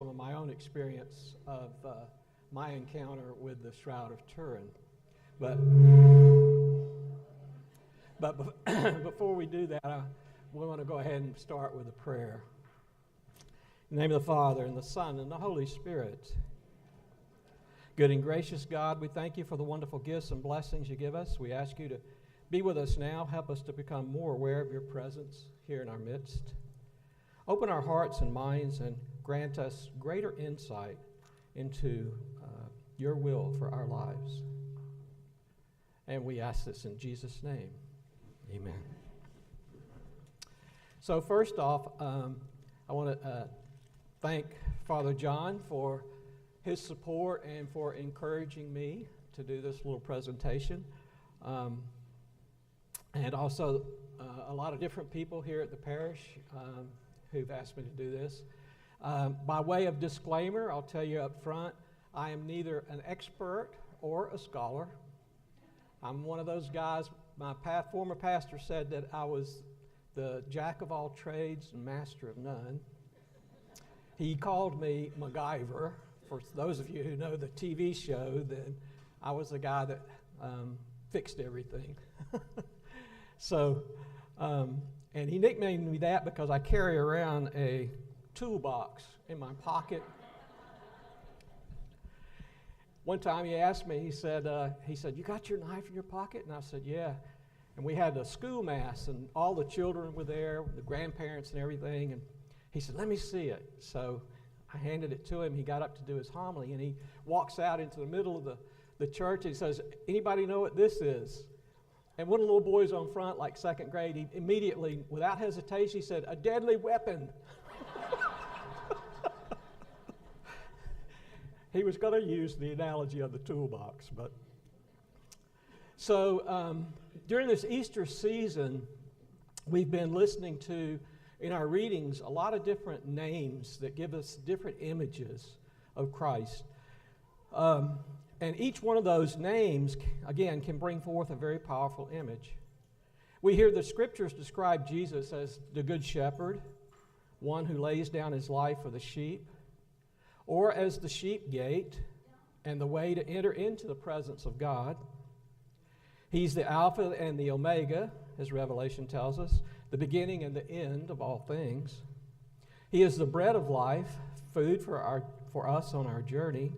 some of my own experience of my encounter with the Shroud of Turin. But before we do that, we want to go ahead and start with a prayer. In the name of the Father, and the Son, and the Holy Spirit. Good and gracious God, we thank you for the wonderful gifts and blessings you give us. We ask you to be with us now. Help us to become more aware of your presence here in our midst. Open our hearts and minds and grant us greater insight into your will for our lives. And we ask this in Jesus' name. Amen. So first off, I want to thank Father John for his support and for encouraging me to do this little presentation. And also a lot of different people here at the parish who've asked me to do this. By way of disclaimer, I'll tell you up front, I am neither an expert or a scholar. I'm one of those guys, my former pastor said that I was the jack of all trades and master of none. He called me MacGyver. For those of you who know the TV show, then I was the guy that fixed everything. And he nicknamed me that because I carry around a toolbox in my pocket. One time he asked me, he said, you got your knife in your pocket? And I said, yeah. And we had a school mass, and all the children were there, the grandparents and everything. And he said, let me see it. So I handed it to him. He got up to do his homily, and he walks out into the middle of the church, and he says, anybody know what this is? And one of the little boys on front, like second grade, he immediately, without hesitation, he said, a deadly weapon. He was going to use the analogy of the toolbox. So during this Easter season, we've been listening to, in our readings, a lot of different names that give us different images of Christ. And each one of those names, again, can bring forth a very powerful image. We hear the scriptures describe Jesus as the good shepherd, one who lays down his life for the sheep, or as the sheep gate and the way to enter into the presence of God. He's the Alpha and the Omega, as Revelation tells us, the beginning and the end of all things. He is the bread of life, food for us on our journey.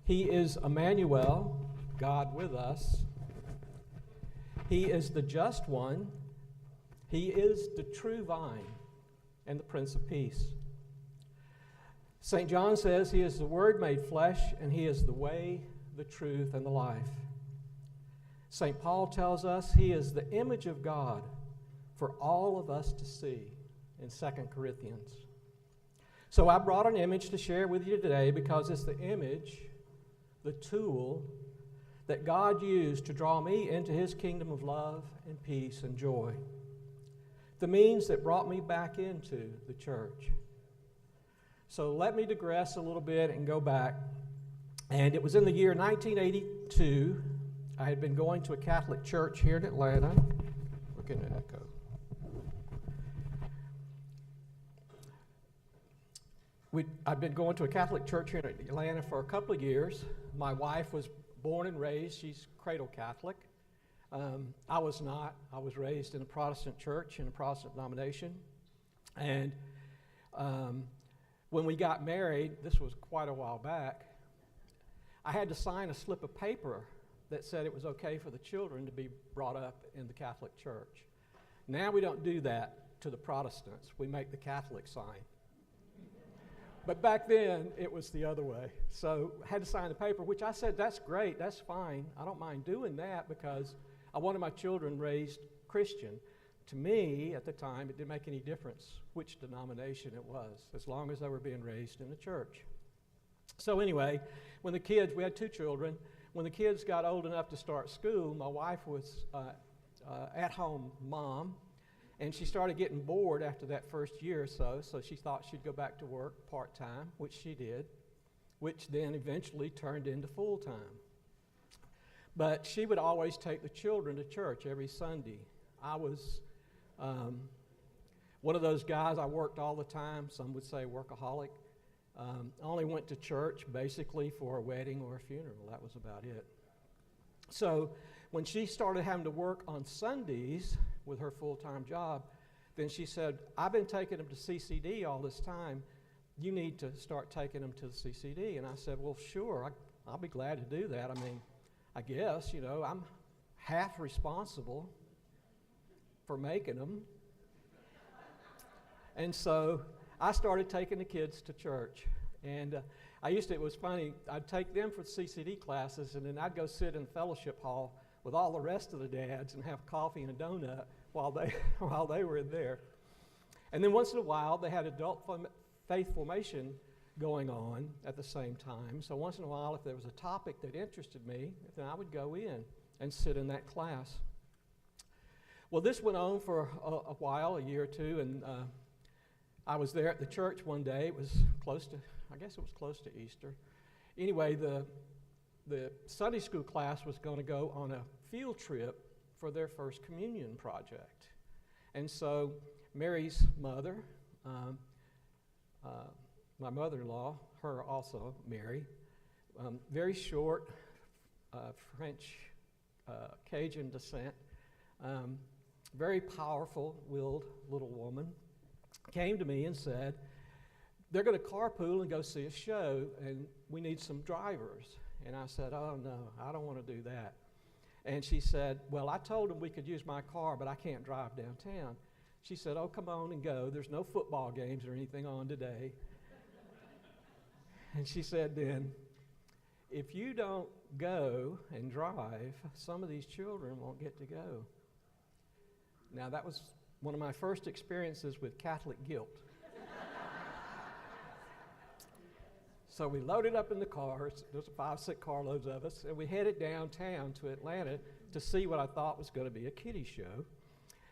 He is Emmanuel, God with us. He is the just one. He is the true vine and the Prince of Peace. St. John says he is the Word made flesh, and he is the way, the truth, and the life. St. Paul tells us he is the image of God for all of us to see in 2 Corinthians. So I brought an image to share with you today because it's the image, the tool that God used to draw me into his kingdom of love and peace and joy. The means that brought me back into the church. So let me digress a little bit and go back. And it was in the year 1982. I had been going to a Catholic church here in Atlanta. We're getting an echo. I'd been going to a Catholic church here in Atlanta for a couple of years. My wife was born and raised. She's cradle Catholic. I was not. I was raised in a Protestant church, in a Protestant denomination. And when we got married, this was quite a while back, I had to sign a slip of paper that said it was okay for the children to be brought up in the Catholic Church. Now we don't do that to the Protestants. We make the Catholics sign. But back then, it was the other way. So I had to sign the paper, which I said, that's great, that's fine. I don't mind doing that because I wanted my children raised Christian. To me, at the time, it didn't make any difference which denomination it was, as long as they were being raised in the church. So anyway, when the kids, we had 2 children, when the kids got old enough to start school, my wife was at-home mom, and she started getting bored after that first year or so she thought she'd go back to work part-time, which she did, which then eventually turned into full-time. But she would always take the children to church every Sunday. I was one of those guys, I worked all the time, some would say workaholic, I only went to church basically for a wedding or a funeral. That was about it. So when she started having to work on Sundays with her full-time job, then she said, I've been taking them to CCD all this time. You need to start taking them to the CCD. And I said, well, sure, I'll be glad to do that. I mean, I guess, I'm half responsible for making them. And so I started taking the kids to church. And it was funny, I'd take them for CCD classes, and then I'd go sit in the fellowship hall with all the rest of the dads and have coffee and a donut while they were in there. And then once in a while, they had adult faith formation going on at the same time. So once in a while, if there was a topic that interested me, then I would go in and sit in that class. Well, this went on for a while, a year or two, and I was there at the church one day. It was close to Easter. Anyway, the Sunday school class was going to go on a field trip for their first communion project. And so Mary's mother, my mother-in-law, her also, Mary, very short, French, Cajun descent, very powerful-willed little woman, came to me and said, they're going to carpool and go see a show, and we need some drivers. And I said, oh, no, I don't want to do that. And she said, well, I told them we could use my car, but I can't drive downtown. She said, oh, come on and go. There's no football games or anything on today. And she said then, if you don't go and drive, some of these children won't get to go. Now, that was one of my first experiences with Catholic guilt. So we loaded up in the cars, there's 5-6 carloads of us, and we headed downtown to Atlanta to see what I thought was going to be a kiddie show.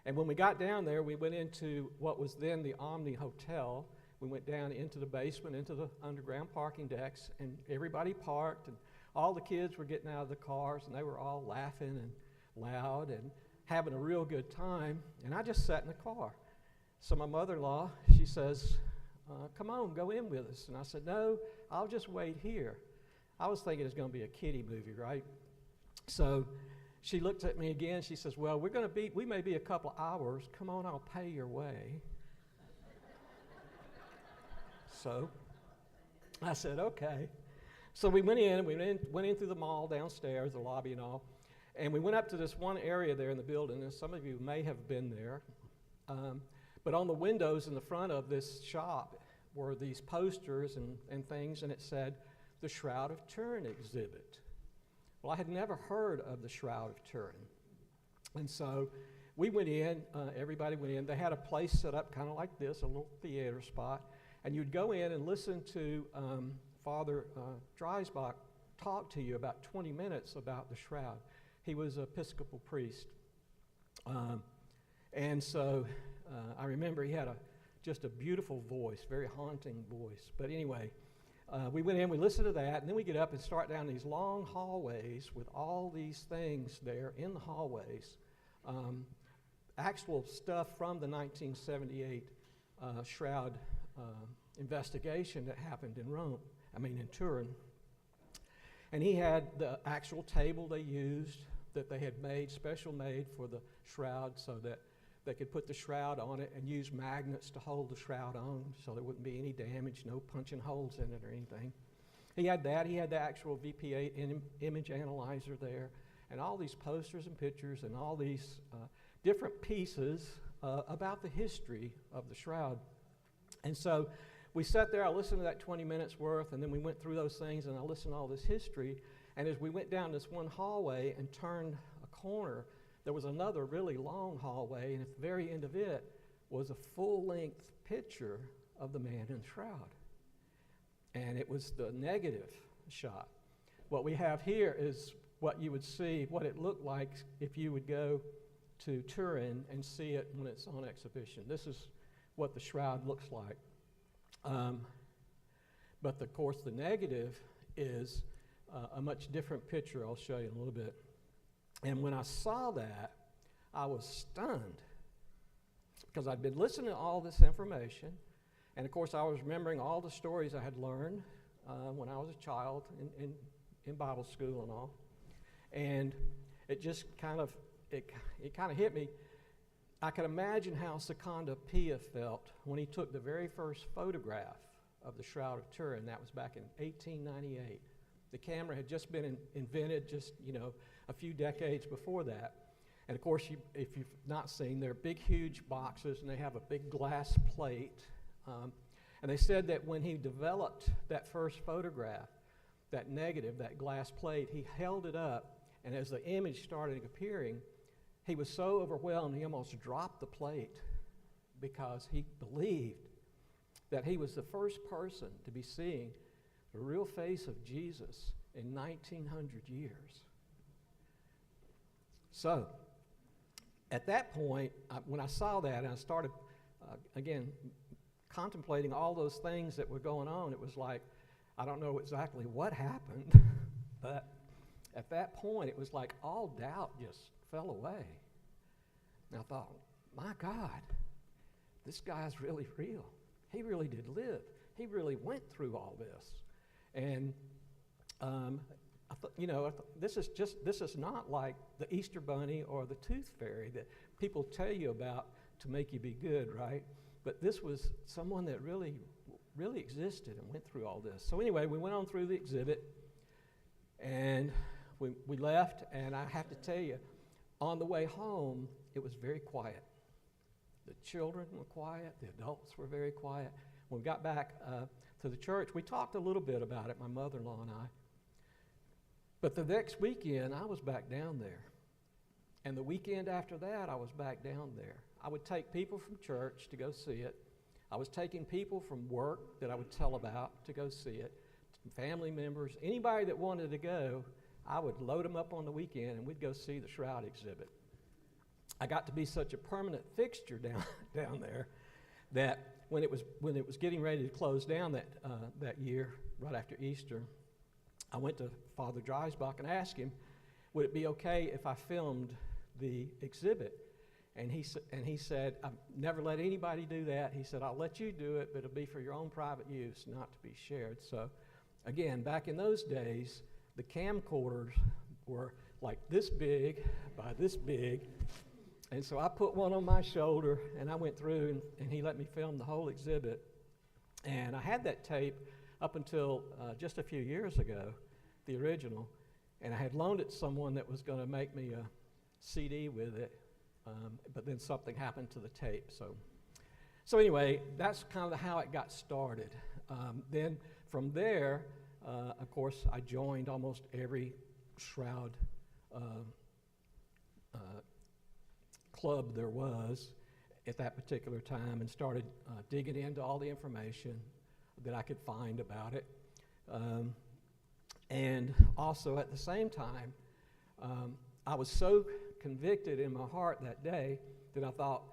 And when we got down there, we went into what was then the Omni Hotel. We went down into the basement, into the underground parking decks, and everybody parked, and all the kids were getting out of the cars, and they were all laughing and loud and having a real good time, and I just sat in the car. So my mother-in-law, she says, come on, go in with us. And I said, no, I'll just wait here. I was thinking it was going to be a kiddie movie, right? So she looked at me again. She says, well, we may be a couple hours. Come on, I'll pay your way. So I said, okay. So we went in through the mall downstairs, the lobby and all, and we went up to this one area there in the building, and some of you may have been there. But on the windows in the front of this shop were these posters and things, and it said, the Shroud of Turin exhibit. Well, I had never heard of the Shroud of Turin. And so we went in, everybody went in. They had a place set up kind of like this, a little theater spot, and you'd go in and listen to Father Dreisbach talk to you about 20 minutes about the Shroud. He was an Episcopal priest. And so I remember he had just a beautiful voice, very haunting voice. But anyway, we went in, we listened to that, and then we get up and start down these long hallways with all these things there in the hallways. Actual stuff from the 1978 Shroud investigation that happened in Turin. And he had the actual table they used that they had made, special made for the Shroud, so that they could put the Shroud on it and use magnets to hold the Shroud on so there wouldn't be any damage, no punching holes in it or anything. He had that. He had the actual VPA image analyzer there, and all these posters and pictures and all these different pieces about the history of the Shroud. And so we sat there, I listened to that 20 minutes worth, and then we went through those things, and I listened to all this history. And as we went down this one hallway and turned a corner, there was another really long hallway, and at the very end of it was a full-length picture of the man in the shroud. And it was the negative shot. What we have here is what you would see, what it looked like if you would go to Turin and see it when it's on exhibition. This is what the shroud looks like. But of course the negative is a much different picture. I'll show you in a little bit. And when I saw that, I was stunned because I'd been listening to all this information, And of course, I was remembering all the stories I had learned when I was a child in Bible school and all. And it just kind of, it kind of hit me. I could imagine how Secondo Pia felt when he took the very first photograph of the Shroud of Turin. That was back in 1898. The camera had just been invented just, a few decades before that. And of course, if you've not seen, they're big, huge boxes, and they have a big glass plate. And they said that when he developed that first photograph, that negative, that glass plate, he held it up, and as the image started appearing, he was so overwhelmed he almost dropped the plate because he believed that he was the first person to be seeing the real face of Jesus in 1900 years. So, at that point, when I saw that and I started, again, contemplating all those things that were going on, it was like, I don't know exactly what happened, but at that point, it was like all doubt just fell away. And I thought, my God, this guy's really real. He really did live. He really went through all this. And I thought, this is not like the Easter Bunny or the Tooth Fairy that people tell you about to make you be good, right? But this was someone that really, really existed and went through all this. So anyway, we went on through the exhibit, and we left, and I have to tell you, on the way home, it was very quiet. The children were quiet. The adults were very quiet. When we got back to the church, we talked a little bit about it, my mother-in-law and I. But the next weekend, I was back down there. And the weekend after that, I was back down there. I would take people from church to go see it. I was taking people from work that I would tell about to go see it. Family members, anybody that wanted to go, I would load them up on the weekend and we'd go see the Shroud exhibit. I got to be such a permanent fixture down there that when it was getting ready to close down that year, right after Easter, I went to Father Dreisbach and asked him, would it be okay if I filmed the exhibit? And he said, I've never let anybody do that. He said, I'll let you do it, but it'll be for your own private use, not to be shared. So again, back in those days, the camcorders were like this big by this big. And so I put one on my shoulder, and I went through, and he let me film the whole exhibit. And I had that tape up until just a few years ago, the original, and I had loaned it to someone that was going to make me a CD with it, but then something happened to the tape. So anyway, that's kind of how it got started. Then from there, of course, I joined almost every Shroud club there was at that particular time and started digging into all the information that I could find about it. And also at the same time, I was so convicted in my heart that day that I thought,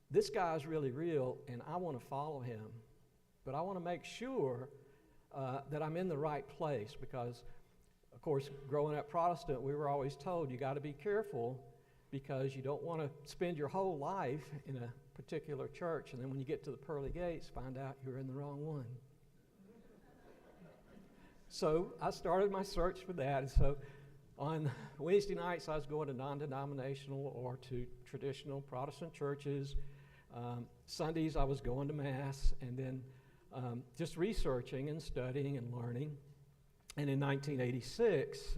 this guy's really real and I want to follow him. But I want to make sure that I'm in the right place because, of course, growing up Protestant, we were always told you got to be careful because you don't want to spend your whole life in a particular church and then when you get to the pearly gates, find out you're in the wrong one. So I started my search for that. And so on Wednesday nights, I was going to non-denominational or to traditional Protestant churches. Sundays, I was going to Mass and then just researching and studying and learning. And in 1986,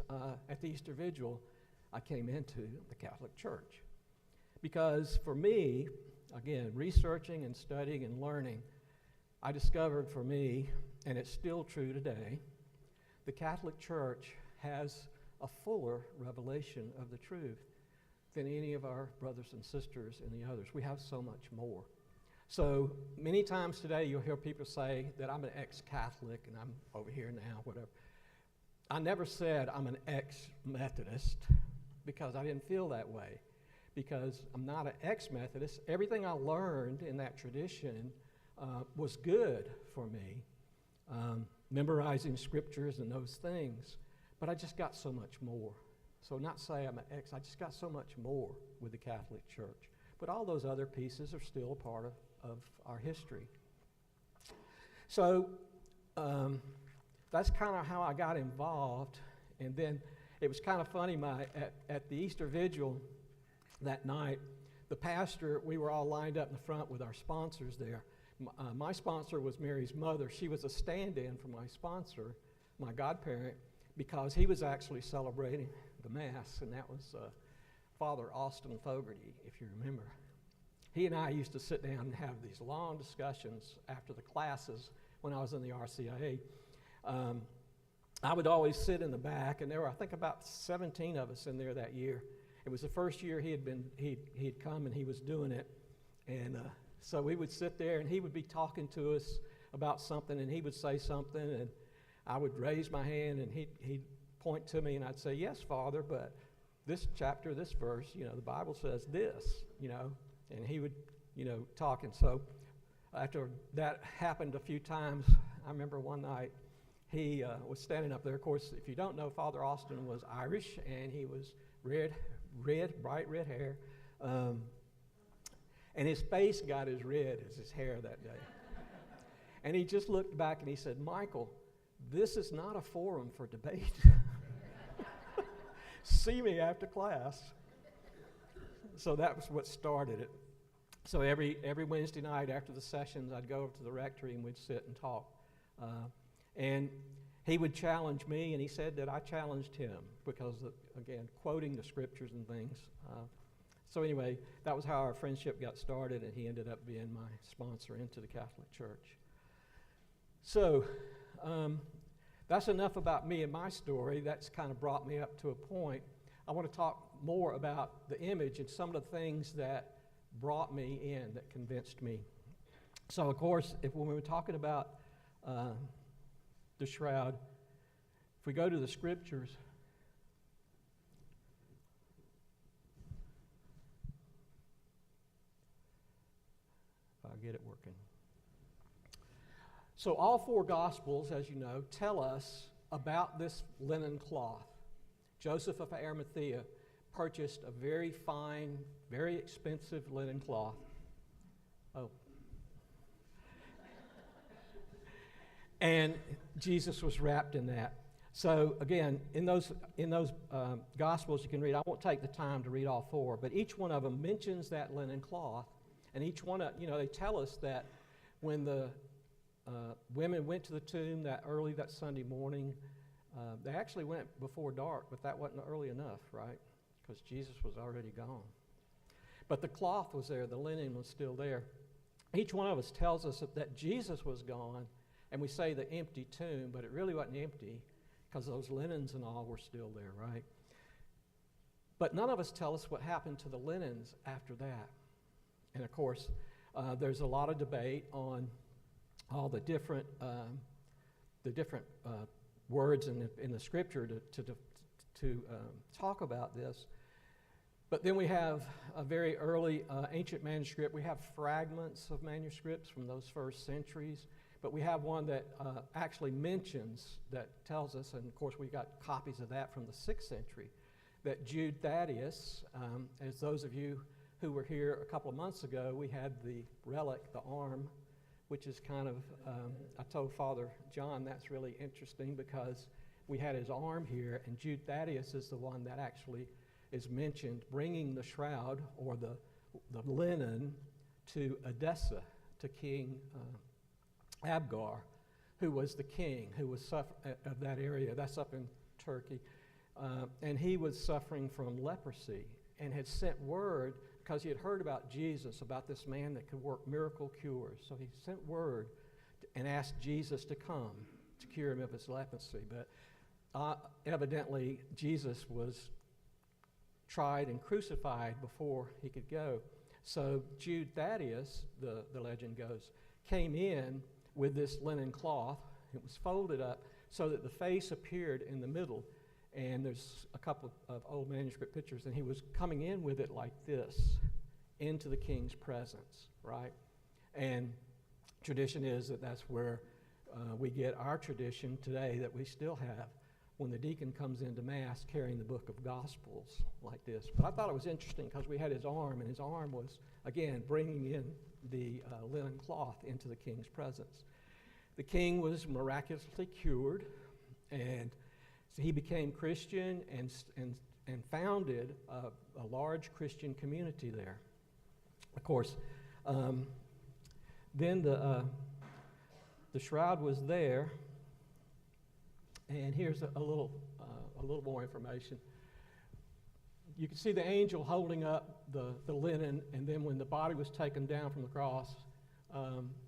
at the Easter Vigil, I came into the Catholic Church. Because for me, again, researching and studying and learning, I discovered for me, and it's still true today, the Catholic Church has a fuller revelation of the truth than any of our brothers and sisters in the others. We have so much more. So many times today you'll hear people say that I'm an ex-Catholic and I'm over here now, whatever. I never said I'm an ex-Methodist because I didn't feel that way. Because I'm not an ex-Methodist. Everything I learned in that tradition was good for me. Memorizing scriptures and those things. But I just got so much more. So not say I'm an ex, I just got so much more with the Catholic Church. But all those other pieces are still a part of our history. So that's kind of how I got involved. And then it was kind of funny, at the Easter Vigil that night, the pastor, we were all lined up in the front with our sponsors there. My sponsor was Mary's mother. She was a stand-in for my sponsor, my godparent, because he was actually celebrating the Mass, and that was Father Austin Fogarty, if you remember. He and I used to sit down and have these long discussions after the classes when I was in the RCIA. I would always sit in the back, and there were, I think, about 17 of us in there that year. It was the first year he'd come and he was doing it, and so we would sit there and he would be talking to us about something, and he would say something, and I would raise my hand and he'd point to me, and I'd say, "Yes, Father, but this chapter, this verse, the Bible says this, and he would, talk. And so after that happened a few times, I remember one night he was standing up there. Of course, if you don't know, Father Austin was Irish, and he was bright red hair. And his face got as red as his hair that day. And he just looked back and he said, "Michael, this is not a forum for debate. See me after class." So that was what started it. So every Wednesday night after the sessions, I'd go over to the rectory and we'd sit and talk. And he would challenge me, and he said that I challenged him because, again, quoting the scriptures and things. So anyway, that was how our friendship got started, and he ended up being my sponsor into the Catholic Church. So that's enough about me and my story. That's kind of brought me up to a point. I want to talk more about the image and some of the things that brought me in, that convinced me. So, of course, when we were talking about the shroud, if we go to the scriptures, if I get it working. So all four Gospels, as you know, tell us about this linen cloth. Joseph of Arimathea purchased a very fine, very expensive linen cloth. Oh. And Jesus was wrapped in that. So again, in those Gospels you can read, I won't take the time to read all four, but each one of them mentions that linen cloth, and each one, they tell us that when the women went to the tomb that Sunday morning, they actually went before dark, but that wasn't early enough, right? Because Jesus was already gone. But the cloth was there, the linen was still there. Each one of us tells us that Jesus was gone, and we say the empty tomb, but it really wasn't empty because those linens and all were still there, right? But none of us tell us what happened to the linens after that. And of course, there's a lot of debate on all the different words in the Scripture to talk about this. But then we have a very early ancient manuscript. We have fragments of manuscripts from those first centuries, but we have one that actually mentions, that tells us, and of course we got copies of that from the 6th century, that Jude Thaddeus, as those of you who were here a couple of months ago, we had the relic, the arm, which is kind of, I told Father John that's really interesting because we had his arm here, and Jude Thaddeus is the one that actually is mentioned bringing the shroud or the linen to Edessa, to King Abgar, who was the king who was of that area. That's up in Turkey. And he was suffering from leprosy and had sent word, because he had heard about Jesus, about this man that could work miracle cures. So he sent word and asked Jesus to come to cure him of his leprosy. But evidently, Jesus was tried and crucified before he could go. So Jude Thaddeus, the legend goes, came in with this linen cloth. It was folded up so that the face appeared in the middle. And there's a couple of old manuscript pictures, and he was coming in with it like this into the king's presence, right? And tradition is that that's where we get our tradition today that we still have when the deacon comes into Mass carrying the book of Gospels like this. But I thought it was interesting because we had his arm, and his arm was, again, bringing in the linen cloth into the king's presence. The king was miraculously cured, and so he became Christian and founded a large Christian community there. Of course, then the shroud was there, and here's a little more information. You can see the angel holding up the linen, and then when the body was taken down from the cross,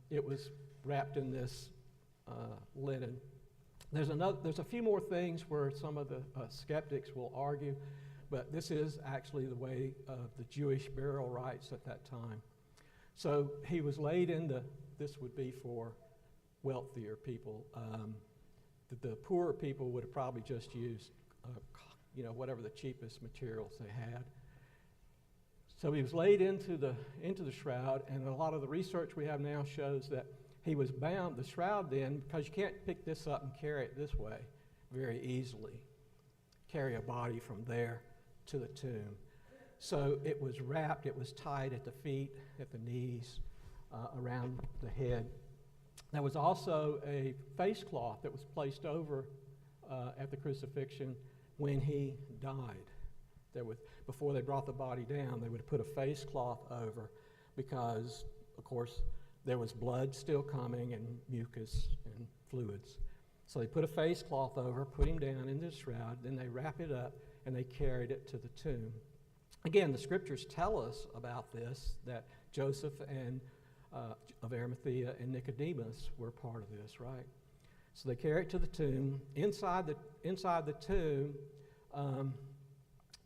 it was wrapped in this linen. There's a few more things where some of the skeptics will argue, but this is actually the way of the Jewish burial rites at that time. So he was laid in this would be for wealthier people. The poorer people would have probably just used, whatever the cheapest materials they had. So he was laid into the shroud, and a lot of the research we have now shows that he was bound, the shroud then, because you can't pick this up and carry it this way very easily, carry a body from there to the tomb. So it was wrapped, it was tied at the feet, at the knees, around the head. There was also a face cloth that was placed over at the crucifixion when he died. Before they brought the body down, they would put a face cloth over because, of course, there was blood still coming and mucus and fluids. So they put a face cloth over, put him down in the shroud, then they wrap it up and they carried it to the tomb. Again, the scriptures tell us about this, that Joseph and of Arimathea and Nicodemus were part of this, right? So they carry it to the tomb. Inside the tomb,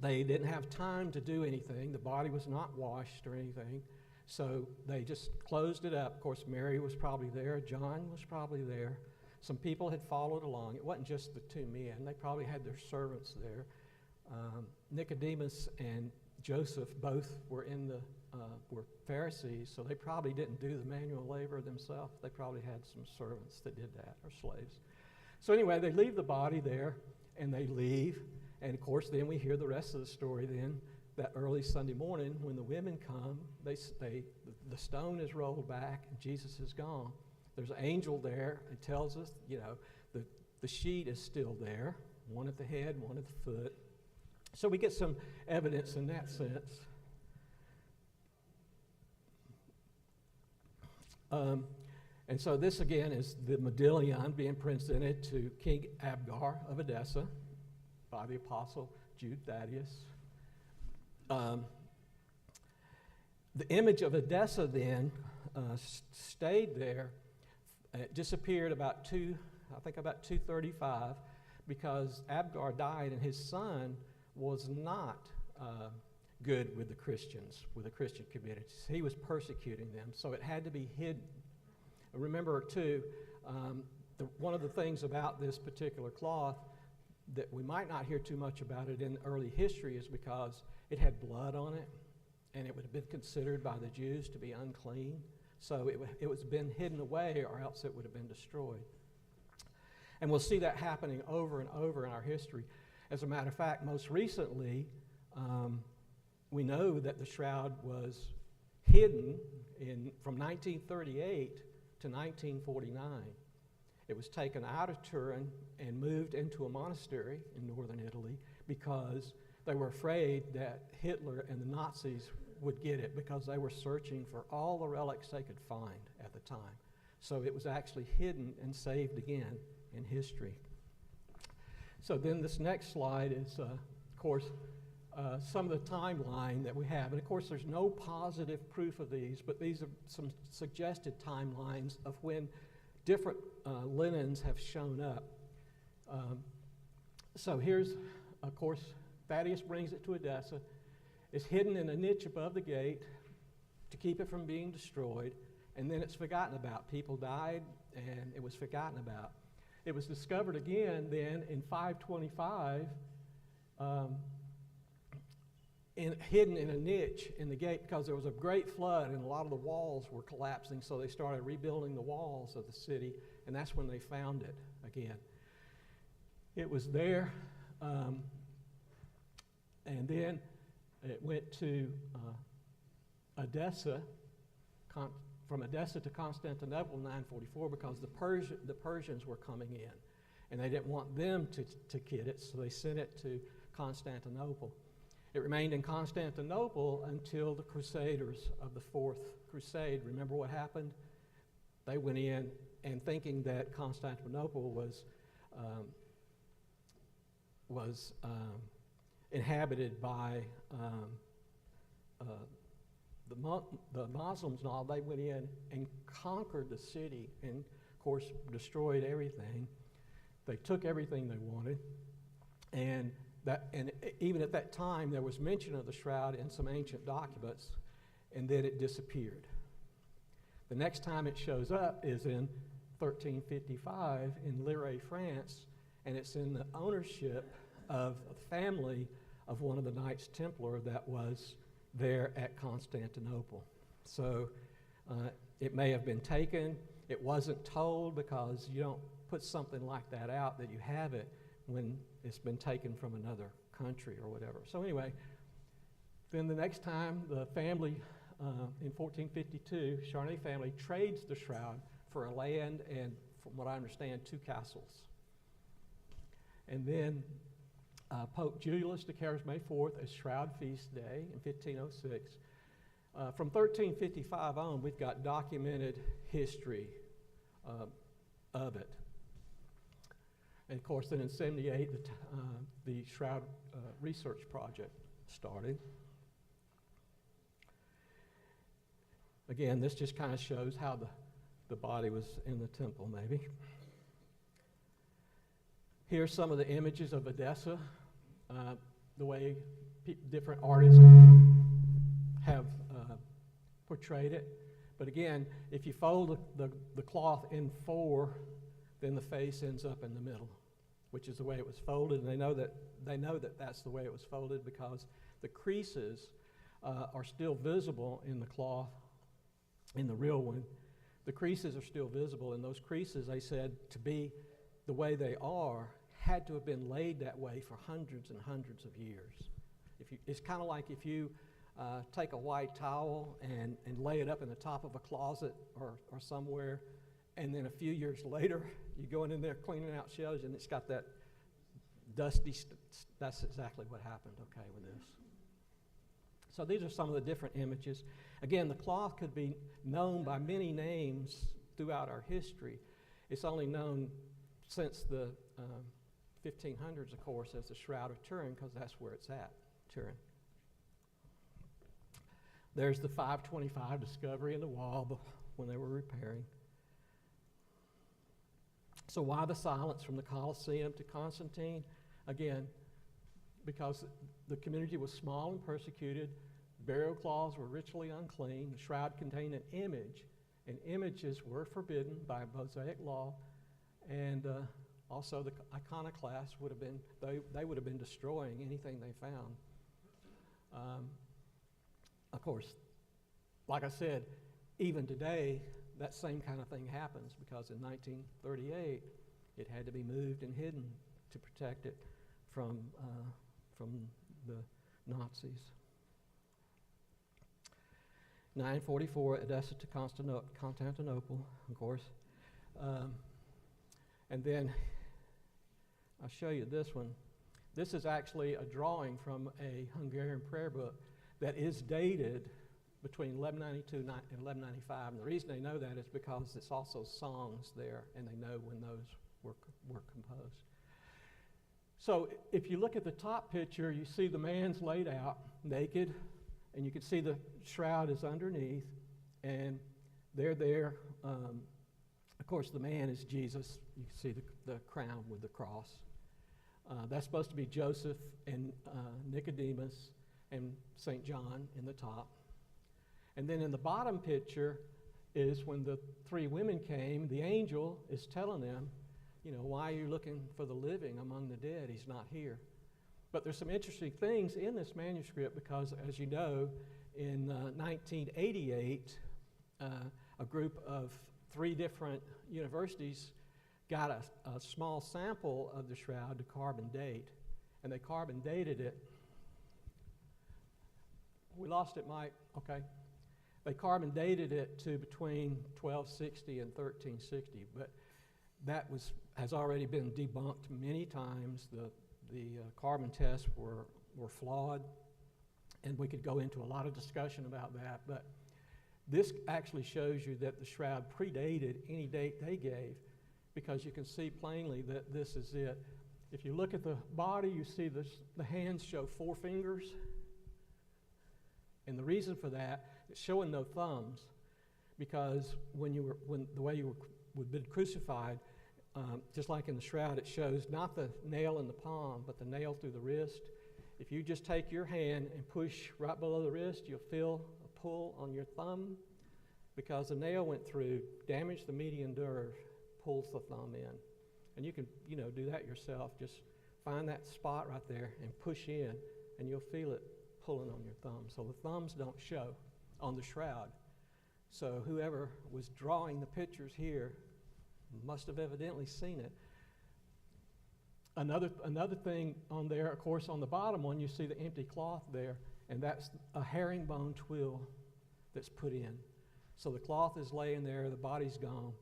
they didn't have time to do anything. The body was not washed or anything. So they just closed it up. Of course, Mary was probably there. John was probably there. Some people had followed along. It wasn't just the two men. They probably had their servants there. Nicodemus and Joseph both were were Pharisees, so they probably didn't do the manual labor themselves. They probably had some servants that did that, or slaves. So anyway, they leave the body there, and they leave. And of course, then we hear the rest of the story then. That early Sunday morning, when the women come, the stone is rolled back and Jesus is gone. There's an angel there. It tells us, the sheet is still there, one at the head, one at the foot. So we get some evidence in that sense. And so this again is the medallion being presented to King Abgar of Edessa by the apostle Jude Thaddeus. The image of Edessa then stayed there. It disappeared about 235 because Abgar died and his son was not good with the Christians, with the Christian communities. He was persecuting them, so it had to be hidden. Remember, too, one of the things about this particular cloth that we might not hear too much about it in early history is because it had blood on it, and it would have been considered by the Jews to be unclean. So it was been hidden away, or else it would have been destroyed. And we'll see that happening over and over in our history. As a matter of fact, most recently, we know that the shroud was hidden from 1938 to 1949. It was taken out of Turin and moved into a monastery in northern Italy because they were afraid that Hitler and the Nazis would get it, because they were searching for all the relics they could find at the time. So it was actually hidden and saved again in history. So then this next slide is, of course, some of the timeline that we have. And of course, there's no positive proof of these, but these are some suggested timelines of when different linens have shown up. So here's, of course, Thaddeus brings it to Edessa. It's hidden in a niche above the gate to keep it from being destroyed, and then it's forgotten about. People died, and it was forgotten about. It was discovered again then in 525, hidden in a niche in the gate, because there was a great flood and a lot of the walls were collapsing, so they started rebuilding the walls of the city, and that's when they found it again. It was there, and then it went to Edessa, from Edessa to Constantinople in 944 because the Persians were coming in, and they didn't want them to get it, so they sent it to Constantinople. It remained in Constantinople until the Crusaders of the Fourth Crusade. Remember what happened? They went in and thinking that Constantinople was inhabited by the Muslims and all. They went in and conquered the city and, of course, destroyed everything. They took everything they wanted, and even at that time, there was mention of the shroud in some ancient documents, and then it disappeared. The next time it shows up is in 1355 in Lille, France, and it's in the ownership of a family of one of the Knights Templar that was there at Constantinople. So it may have been taken. It wasn't told because you don't put something like that out that you have it when it's been taken from another country or whatever. So anyway, then the next time the family, in 1452, Charnay family trades the shroud for a land and, from what I understand, 2 castles. And then Pope Julius declares May 4th as Shroud Feast Day in 1506. From 1355 on, we've got documented history of it. And of course, then in 78, the Shroud Research Project started. Again, this just kind of shows how the body was in the temple, maybe. Here's some of the images of Edessa, the way different artists have portrayed it. But again, if you fold the cloth in 4, then the face ends up in the middle, which is the way it was folded. And they know that that's the way it was folded because the creases are still visible in the cloth, in the real one. The creases are still visible, and those creases, they said, to be the way they are, had to have been laid that way for hundreds and hundreds of years. It's kind of like if you take a white towel and lay it up in the top of a closet or somewhere, and then a few years later, you go in there cleaning out shelves, and it's got that dusty, that's exactly what happened, okay, with this. So these are some of the different images. Again, the cloth could be known by many names throughout our history. It's only known since the 1500s, of course, as the Shroud of Turin, because that's where it's at, Turin. There's the 525 discovery in the wall when they were repairing. So why the silence from the Colosseum to Constantine? Again, because the community was small and persecuted, burial cloths were ritually unclean, the shroud contained an image, and images were forbidden by Mosaic law, and also the iconoclasts would have been, they would have been destroying anything they found. Of course, like I said, even today, that same kind of thing happens because in 1938, it had to be moved and hidden to protect it from the Nazis. 944, Edessa to Constantinople, of course. And then I'll show you this one. This is actually a drawing from a Hungarian prayer book that is dated between 1192 and 1195. And the reason they know that is because it's also songs there, and they know when those were composed. So if you look at the top picture, you see the man's laid out naked, and you can see the shroud is underneath, and they're there. Of course, the man is Jesus. You can see the crown with the cross. That's supposed to be Joseph and Nicodemus and St. John in the top. And then in the bottom picture is when the 3 women came, the angel is telling them, you know, why are you looking for the living among the dead? He's not here. But there's some interesting things in this manuscript because, as you know, in 1988, a group of 3 different universities got a small sample of the shroud to carbon date, and they carbon dated it. We lost it, Mike. Okay. They carbon dated it to between 1260 and 1360, but that has already been debunked many times. The carbon tests were flawed, and we could go into a lot of discussion about that, but this actually shows you that the shroud predated any date they gave, because you can see plainly that this is it. If you look at the body, you see the hands show 4 fingers. And the reason for that is showing no thumbs, because when the way you would been crucified, just like in the shroud, it shows not the nail in the palm, but the nail through the wrist. If you just take your hand and push right below the wrist, you'll feel a pull on your thumb, because the nail went through, damaged the median nerve, pulls the thumb in. And you can, do that yourself. Just find that spot right there and push in, and you'll feel it pulling on your thumb. So the thumbs don't show on the shroud. So whoever was drawing the pictures here must have evidently seen it. Another thing on there, of course, on the bottom one, you see the empty cloth there, and that's a herringbone twill that's put in. So the cloth is laying there, the body's gone,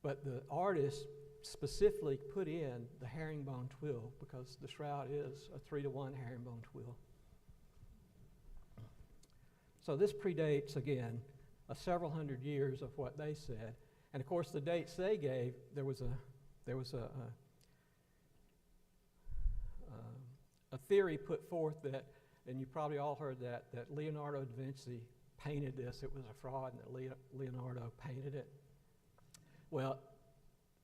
but the artist specifically put in the herringbone twill, because the shroud is a 3-to-1 herringbone twill. So this predates, again, several hundred years of what they said. And of course, the dates they gave, there was a theory put forth that, and you probably all heard that Leonardo da Vinci painted this. It was a fraud, and that Leonardo painted it. Well,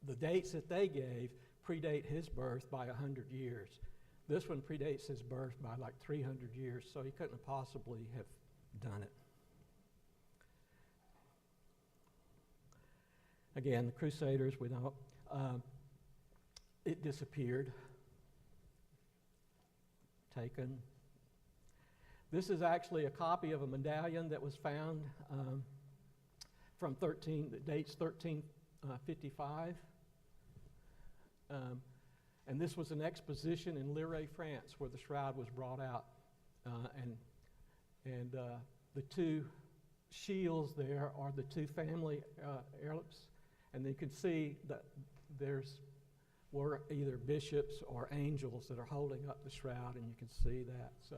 the dates that they gave predate his birth by 100 years. This one predates his birth by like 300 years, so he couldn't have possibly have done it. Again, the Crusaders, we know, it disappeared, taken. This is actually a copy of a medallion that was found that dates 1355. And this was an exposition in Lille, France, where the shroud was brought out. And the 2 shields there are the 2 family heirlooms. And you can see that were either bishops or angels that are holding up the shroud, and you can see that. So,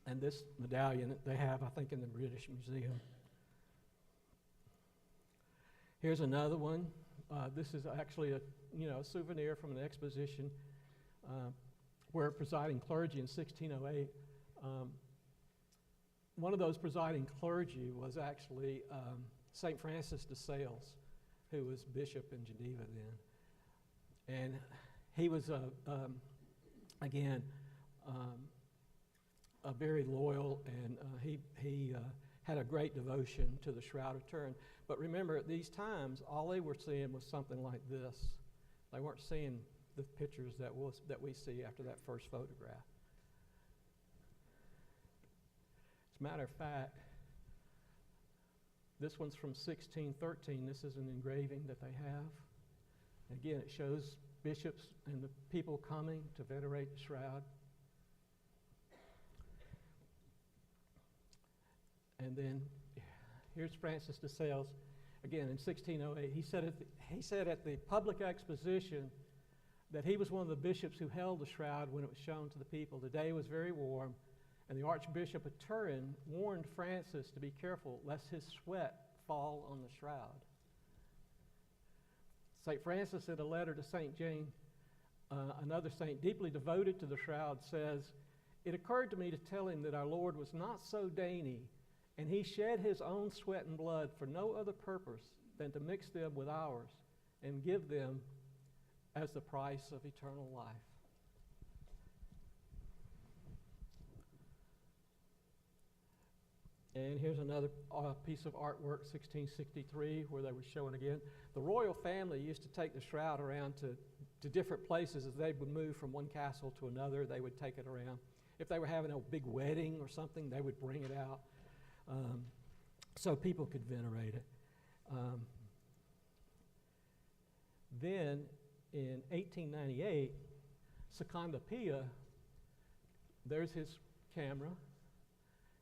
and this medallion they have, I think, in the British Museum. Here's another one. This is actually a souvenir from an exposition where presiding clergy in 1608. One of those presiding clergy was actually St. Francis de Sales, who was bishop in Geneva then. And he was, again, a very loyal, and he had a great devotion to the Shroud of Turin. But remember, at these times, all they were seeing was something like this. They weren't seeing the pictures that we see after that first photograph. As a matter of fact, this one's from 1613. This is an engraving that they have. Again, it shows bishops and the people coming to venerate the shroud. And then here's Francis de Sales, again in 1608. He said at the public exposition that he was one of the bishops who held the shroud when it was shown to the people. The day was very warm, and the Archbishop of Turin warned Francis to be careful lest his sweat fall on the shroud. St. Francis, in a letter to St. Jane, another saint deeply devoted to the shroud, says, "It occurred to me to tell him that our Lord was not so dainty, and he shed his own sweat and blood for no other purpose than to mix them with ours and give them as the price of eternal life." And here's another piece of artwork, 1663, where they were showing again. The royal family used to take the shroud around to different places. As they would move from one castle to another, they would take it around. If they were having a big wedding or something, they would bring it out so people could venerate it. Then in 1898, Seconda Pia, there's his camera.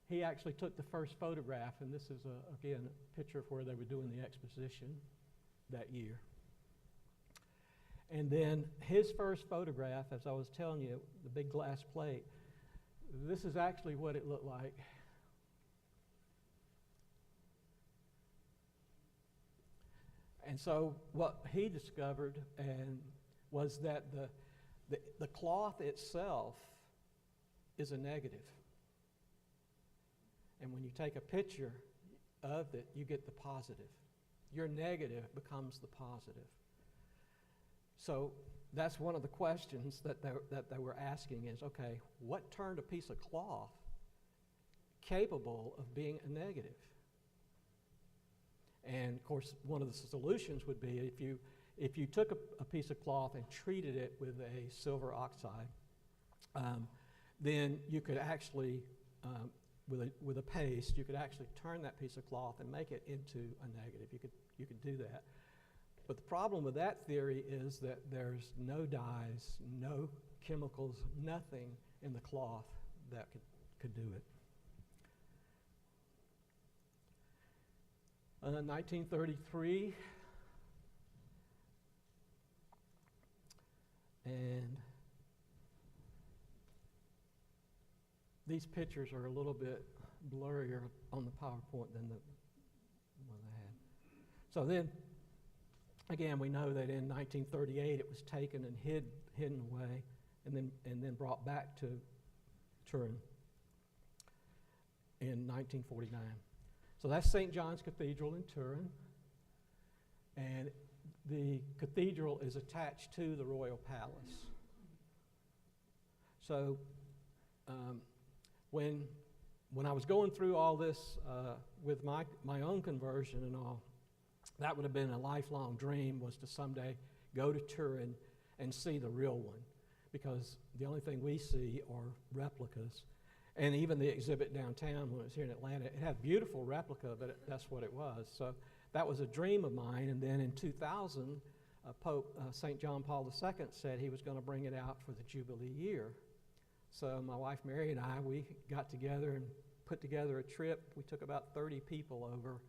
he actually took the first photograph, and this is, again, a picture of where they were doing the exposition that year. And then his first photograph, as I was telling you, the big glass plate, this is actually what it looked like. And so what he discovered was that the cloth itself is a negative. And when you take a picture of it, you get the positive. Your negative becomes the positive. So that's one of the questions that they were asking is, okay, what turned a piece of cloth capable of being a negative? And of course, one of the solutions would be if you took a piece of cloth and treated it with a silver oxide, then you could actually, with a paste, you could actually turn that piece of cloth and make it into a negative. You could do that. But the problem with that theory is that there's no dyes, no chemicals, nothing in the cloth that could do it. 1933, and these pictures are a little bit blurrier on the PowerPoint than the one I had. So then, again, we know that in 1938 it was taken and hidden away, and then brought back to Turin in 1949. So that's St. John's Cathedral in Turin, and the cathedral is attached to the royal palace. So when I was going through all this with my own conversion and all, that would have been a lifelong dream, was to someday go to Turin and see the real one, because the only thing we see are replicas. And even the exhibit downtown when it was here in Atlanta, it had a beautiful replica, but that's what it was. So that was a dream of mine. And then in 2000, Pope St. John Paul II said he was going to bring it out for the Jubilee year. So my wife Mary and I, we got together and put together a trip. We took about 30 people over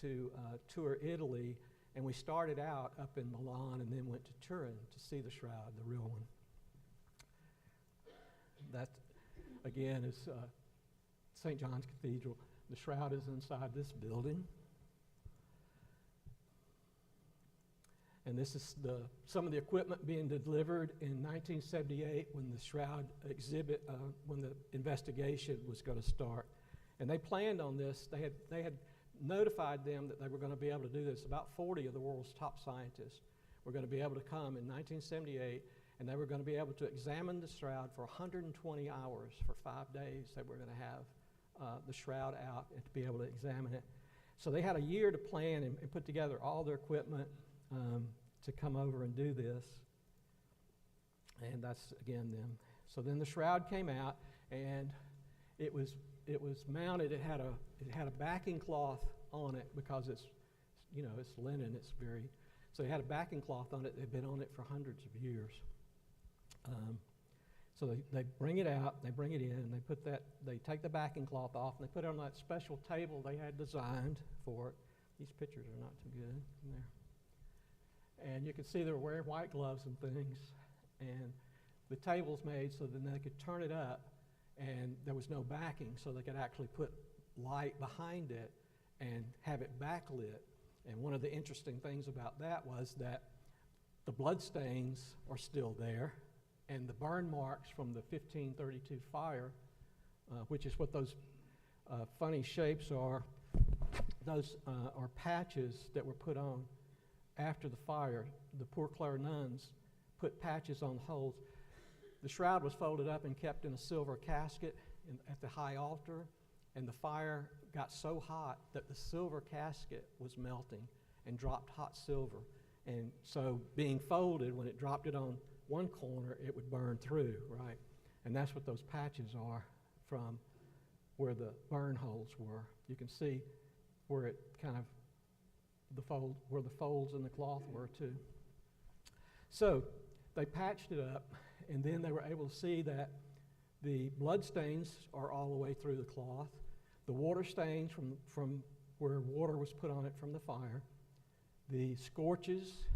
to tour Italy, and we started out up in Milan and then went to Turin to see the Shroud, the real one. That, again, is St. John's Cathedral. The Shroud is inside this building. And this is some of the equipment being delivered in 1978 when the Shroud exhibit, when the investigation was going to start. And they planned on this. They had notified them that they were going to be able to do this. About 40 of the world's top scientists were going to be able to come in 1978, and they were going to be able to examine the Shroud for 120 hours for 5 days. They were going to have the Shroud out and to be able to examine it. So they had a year to plan and put together all their equipment to come over and do this. And that's, again, them. So then the Shroud came out, and it was mounted. It had a backing cloth on it because it's linen. It's very, so it had a backing cloth on it. They've been on it for hundreds of years. So they bring it out, they bring it in, and they take the backing cloth off, and they put it on that special table they had designed for it. These pictures are not too good in there. And you can see they were wearing white gloves and things, and the table's made so then they could turn it up, and there was no backing, so they could actually put light behind it and have it backlit. And one of the interesting things about that was that the blood stains are still there, and the burn marks from the 1532 fire, which is what those funny shapes are, those are patches that were put on after the fire. The Poor Clare nuns put patches on holes. The Shroud was folded up and kept in a silver casket at the high altar, and the fire got so hot that the silver casket was melting and dropped hot silver. And so being folded, when it dropped it on one corner, it would burn through, right? And that's what those patches are from where the burn holes were. You can see where it kind of, where the folds in the cloth were too. So they patched it up, and then they were able to see that the blood stains are all the way through the cloth. the water stains from where water was put on it from the fire, the scorches,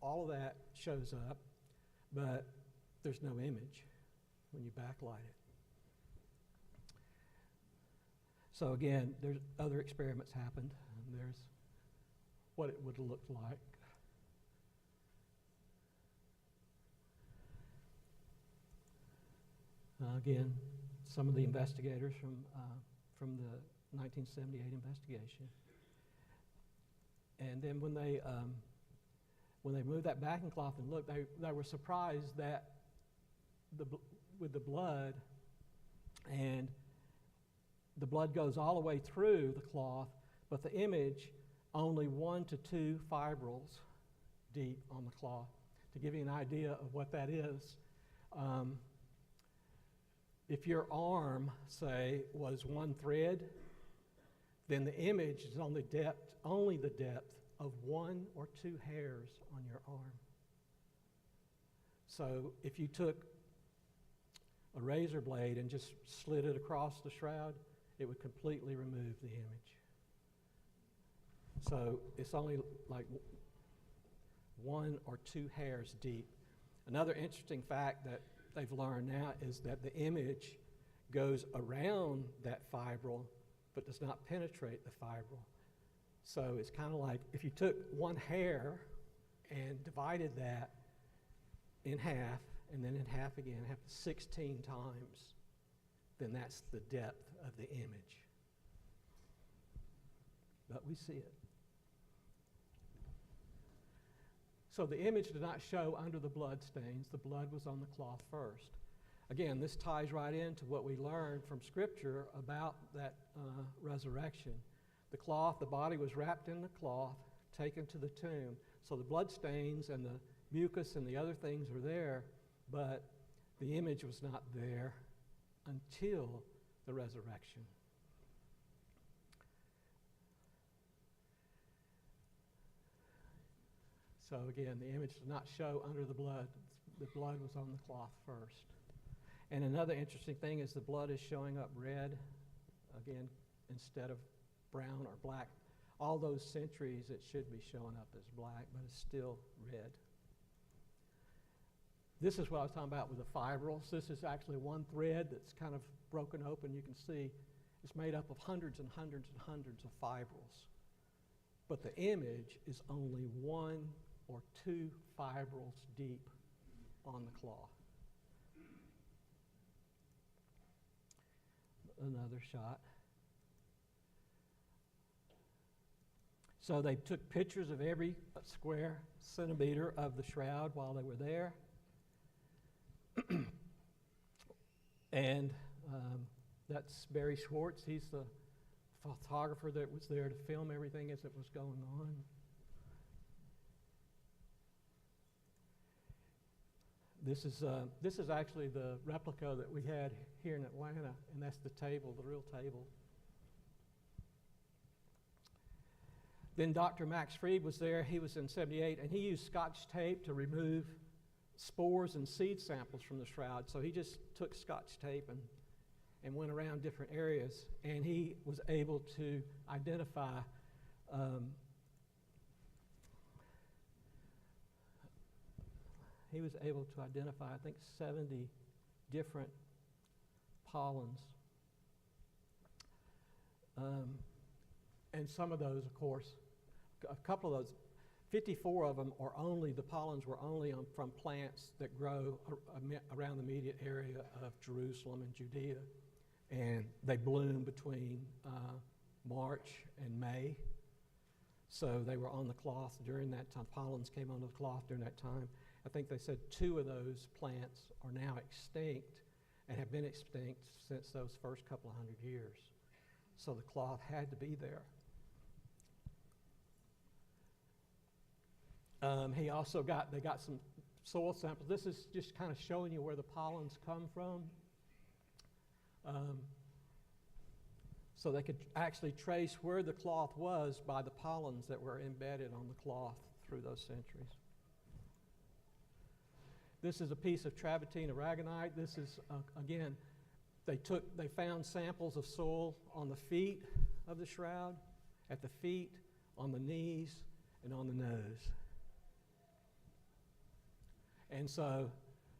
all of that shows up, but there's no image when you backlight it. So again, there's other experiments happened, and there's what it would look like. Again, some of the investigators from the 1978 investigation. And then when they moved that backing cloth and looked, they were surprised that with the blood, and the blood goes all the way through the cloth, but the image only 1 to 2 fibrils deep on the cloth. To give you an idea of what that is, if your arm, say, was 1 thread, then the image is only the depth of 1 or 2 hairs on your arm. So if you took a razor blade and just slid it across the shroud, it would completely remove the image. So it's only like 1 or 2 hairs deep. Another interesting fact that they've learned now is that the image goes around that fibril but does not penetrate the fibril. So it's kind of like if you took 1 hair and divided that in half and then in half again, 16 times, then that's the depth of the image. But we see it. So the image did not show under the blood stains. The blood was on the cloth first. Again, this ties right into what we learned from Scripture about that resurrection. The body was wrapped in the cloth, taken to the tomb. So the blood stains and the mucus and the other things were there, but the image was not there until the resurrection. So again, the image did not show under the blood. The blood was on the cloth first. And another interesting thing is the blood is showing up red, again, instead of brown or black. All those centuries it should be showing up as black, but it's still red. This is what I was talking about with the fibrils. This is actually 1 thread that's kind of broken open. You can see it's made up of hundreds and hundreds and hundreds of fibrils. But the image is only 1 or 2 fibrils deep on the cloth. Another shot. So they took pictures of every square centimeter of the shroud while they were there. And that's Barry Schwartz. He's the photographer that was there to film everything as it was going on. This is actually the replica that we had here in Atlanta, and that's the table, the real table. Then Dr. Max Fried was there. He was in 78, and he used Scotch tape to remove spores and seed samples from the shroud. So he just took Scotch tape and went around different areas, and he was able to identify I think 70 different pollens. And some of those, of course, a couple of those, 54 of them are only, the pollens were only from plants that grow around the immediate area of Jerusalem and Judea. And they bloom between March and May. So they were on the cloth during that time. Pollens came onto the cloth during that time. I think they said 2 of those plants are now extinct and have been extinct since those first couple of 100 years. So the cloth had to be there. They got some soil samples. This is just kind of showing you where the pollens come from. So they could actually trace where the cloth was by the pollens that were embedded on the cloth through those centuries. This is a piece of travertine aragonite. This is, again, They found samples of soil on the feet of the shroud, at the feet, on the knees, and on the nose. And so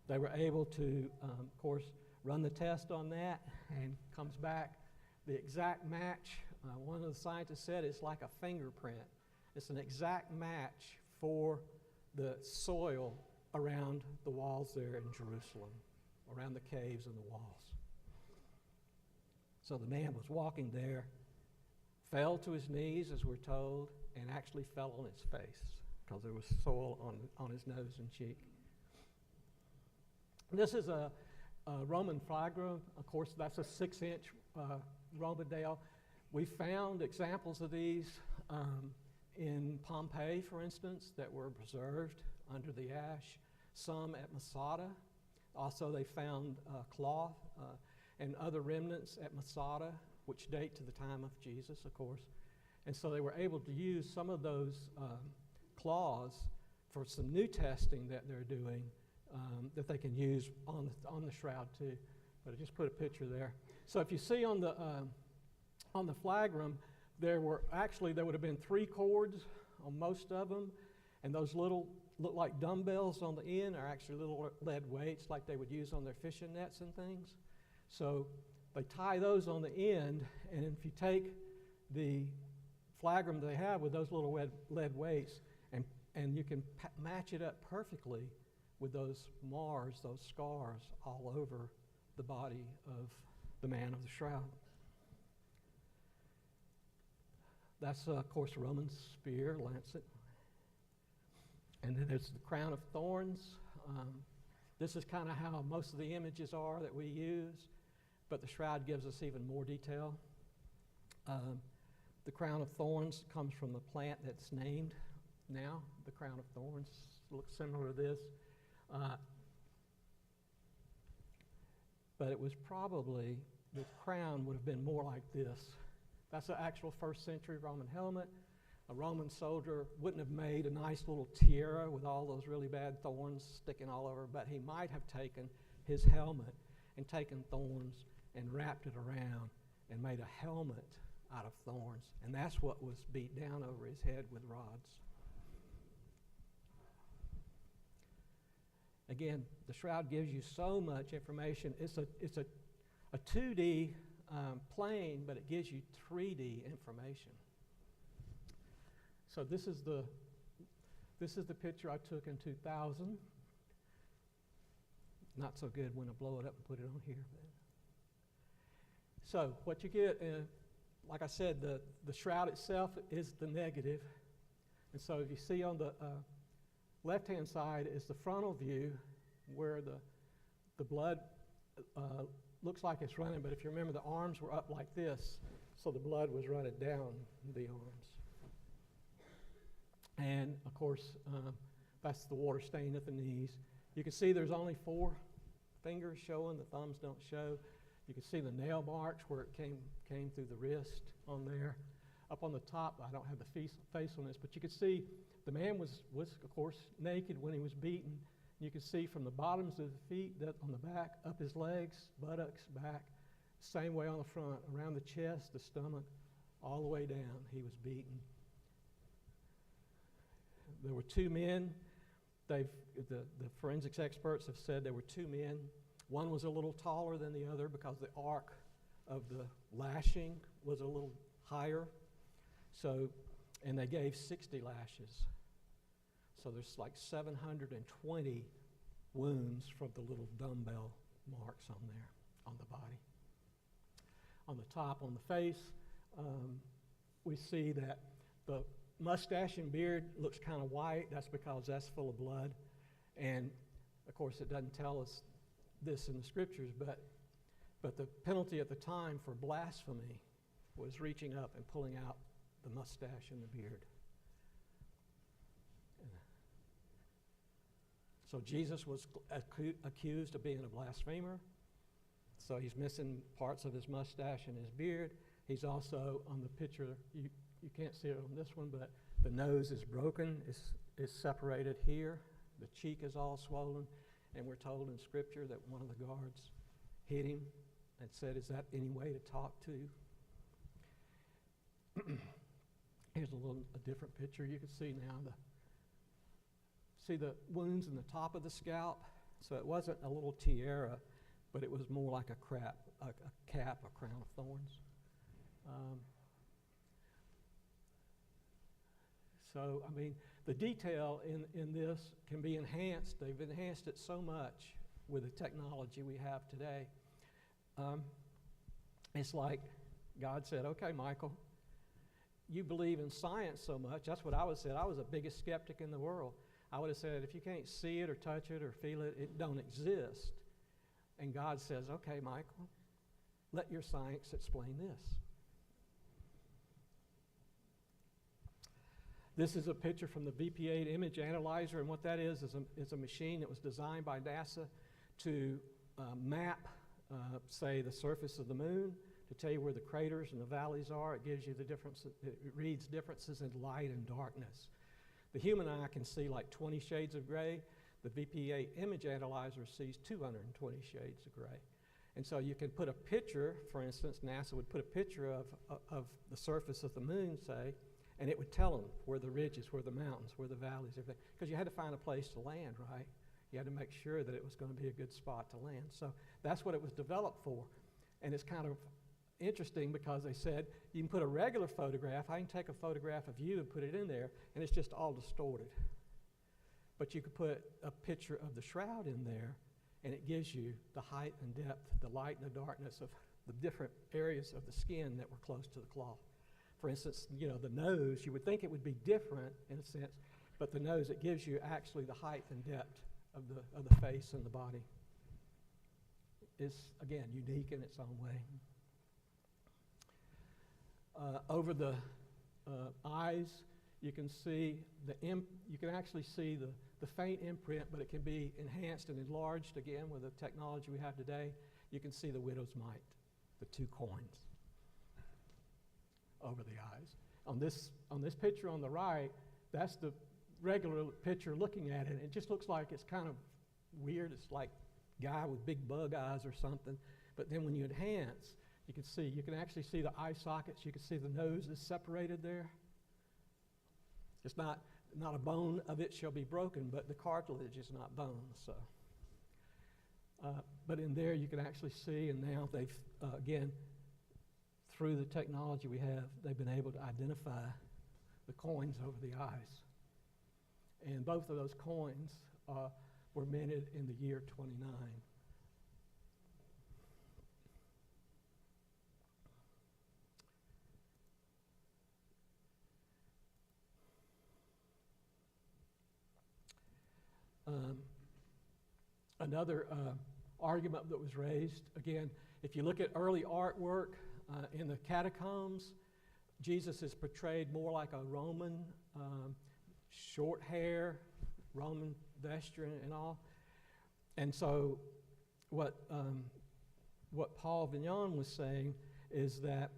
they were able to, of course, run the test on that, and comes back the exact match. One of the scientists said it's like a fingerprint. It's an exact match for the soil around the walls there in Jerusalem, around the caves and the walls. So the man was walking there, fell to his knees, as we're told, and actually fell on his face because there was soil on his nose and cheek. This is a Roman flagrum. Of course, that's a 6-inch Roman nail. We found examples of these in Pompeii, for instance, that were preserved under the ash. Some at Masada. Also, they found cloth and other remnants at Masada, which date to the time of Jesus, of course. And so they were able to use some of those claws for some new testing that they're doing that they can use on the shroud too. But I just put a picture there. So if you see on the flagrum, there would have been 3 cords on most of them, and those little look like dumbbells on the end are actually little lead weights like they would use on their fishing nets and things. So they tie those on the end, and if you take the flagrum they have with those little lead weights, and you can match it up perfectly with those mars, those scars all over the body of the man of the shroud. That's, of course, a Roman spear, lancet. And then there's the crown of thorns. This is kind of how most of the images are that we use, but the shroud gives us even more detail. The crown of thorns comes from the plant that's named now. The crown of thorns looks similar to this. But it was probably, the crown would have been more like this. That's an actual 1st century Roman helmet. A Roman soldier wouldn't have made a nice little tiara with all those really bad thorns sticking all over, but he might have taken his helmet and taken thorns and wrapped it around and made a helmet out of thorns. And that's what was beat down over his head with rods. Again, the shroud gives you so much information. It's a 2D plane, but it gives you 3D information. So this is the picture I took in 2000. Not so good when I blow it up and put it on here. So what you get, like I said, the shroud itself is the negative. And so if you see on the left-hand side is the frontal view where the blood looks like it's running, but if you remember, the arms were up like this, so the blood was running down the arms. And, of course, that's the water stain at the knees. You can see there's only 4 fingers showing. The thumbs don't show. You can see the nail marks where it came through the wrist on there. Up on the top, I don't have the face on this, but you can see the man was of course, naked when he was beaten. You can see from the bottoms of the feet, on the back, up his legs, buttocks, back, same way on the front, around the chest, the stomach, all the way down, he was beaten. There were 2 men. The forensics experts have said there were 2 men. One was a little taller than the other because the arc of the lashing was a little higher. So, and they gave 60 lashes. So there's like 720 wounds from the little dumbbell marks on there, on the body. On the top, on the face, we see that the mustache and beard looks kind of white. That's because that's full of blood. And, of course, it doesn't tell us this in the scriptures, but the penalty at the time for blasphemy was reaching up and pulling out the mustache and the beard. So Jesus was accused of being a blasphemer. So he's missing parts of his mustache and his beard. He's also on the picture, you can't see it on this one, but the nose is broken, is separated here. The cheek is all swollen. And we're told in Scripture that one of the guards hit him and said, is that any way to talk to? Here's a different picture. You can see now see the wounds in the top of the scalp. So it wasn't a little tiara, but it was more like a cap, a crown of thorns. So, I mean, the detail in this can be enhanced. They've enhanced it so much with the technology we have today. It's like God said, okay, Michael, you believe in science so much. That's what I would have said. I was the biggest skeptic in the world. I would have said, if you can't see it or touch it or feel it, it don't exist. And God says, okay, Michael, let your science explain this. This is a picture from the VP8 image analyzer, and what that is a machine that was designed by NASA to map, say, the surface of the moon, to tell you where the craters and the valleys are. It gives you the difference, it reads differences in light and darkness. The human eye can see like 20 shades of gray. The VP8 image analyzer sees 220 shades of gray. And so you can put a picture, for instance, NASA would put a picture of the surface of the moon, say, and it would tell them where the ridges, where the mountains, where the valleys, everything. Because you had to find a place to land, right? You had to make sure that it was going to be a good spot to land. So that's what it was developed for. And it's kind of interesting because they said you can put a regular photograph. I can take a photograph of you and put it in there, and it's just all distorted. But you could put a picture of the shroud in there, and it gives you the height and depth, the light and the darkness of the different areas of the skin that were close to the cloth. For instance, you know, the nose, you would think it would be different in a sense, but the nose, it gives you actually the height and depth of the face and the body. It's, again, unique in its own way. Over the eyes, you can see you can actually see the faint imprint, but it can be enhanced and enlarged again with the technology we have today. You can see the widow's mite, the 2 coins over the eyes. On this picture on the right, that's the regular picture looking at it. It just looks like it's kind of weird. It's like a guy with big bug eyes or something. But then when you enhance, you can actually see the eye sockets. You can see the nose is separated there. It's not a bone of it shall be broken, but the cartilage is not bone. So, but in there you can actually see, and now they've again, through the technology we have, they've been able to identify the coins over the eyes. And both of those coins were minted in the year 29. Another argument that was raised, again, if you look at early artwork in the catacombs, Jesus is portrayed more like a Roman, short hair, Roman vesture and all. And so what Paul Vignon was saying is that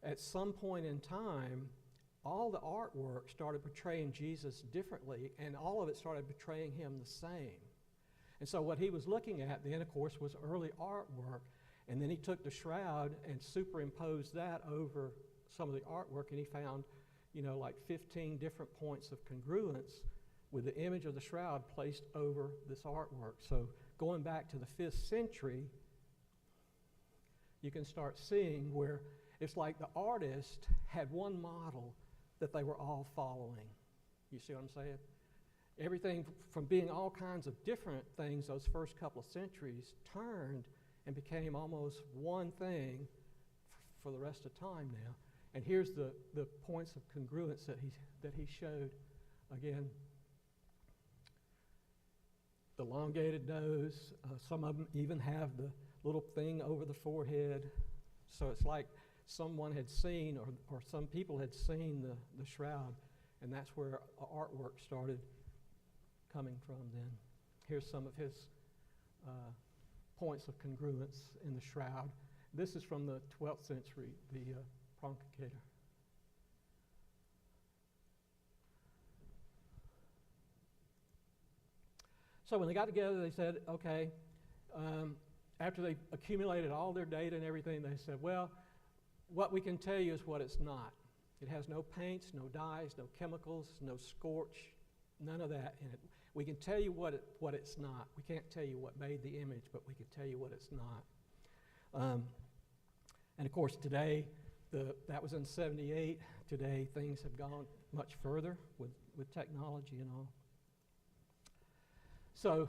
at some point in time, all the artwork started portraying Jesus differently, and all of it started portraying him the same. And so what he was looking at then, of course, was early artwork, and then he took the shroud and superimposed that over some of the artwork, and he found, like 15 different points of congruence with the image of the shroud placed over this artwork. So going back to the 5th century, you can start seeing where it's like the artist had one model that they were all following. You see what I'm saying? Everything from being all kinds of different things those first couple of centuries turned and became almost one thing for the rest of time now. And here's the points of congruence that he showed. Again, the elongated nose, some of them even have the little thing over the forehead. So it's like someone had seen, or some people had seen the shroud, and that's where artwork started coming from then. Here's some of his points of congruence in the shroud. This is from the 12th century, the Pronkator. So when they got together, they said, okay, after they accumulated all their data and everything, they said, well, what we can tell you is what it's not. It has no paints, no dyes, no chemicals, no scorch, none of that in it. We can tell you what it's not. We can't tell you what made the image, but we can tell you what it's not. And of course, today, that was in 78. Today, things have gone much further with technology and all. So,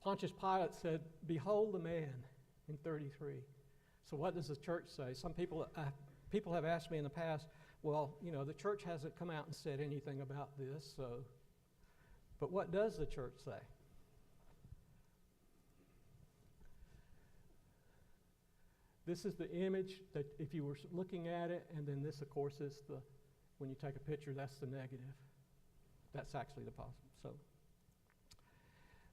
Pontius Pilate said, "Behold the man," in 33. So what does the church say? Some people have asked me in the past, well, the church hasn't come out and said anything about this, so. But what does the church say? This is the image that if you were looking at it, and then this, of course, is when you take a picture, that's the negative. That's actually the positive.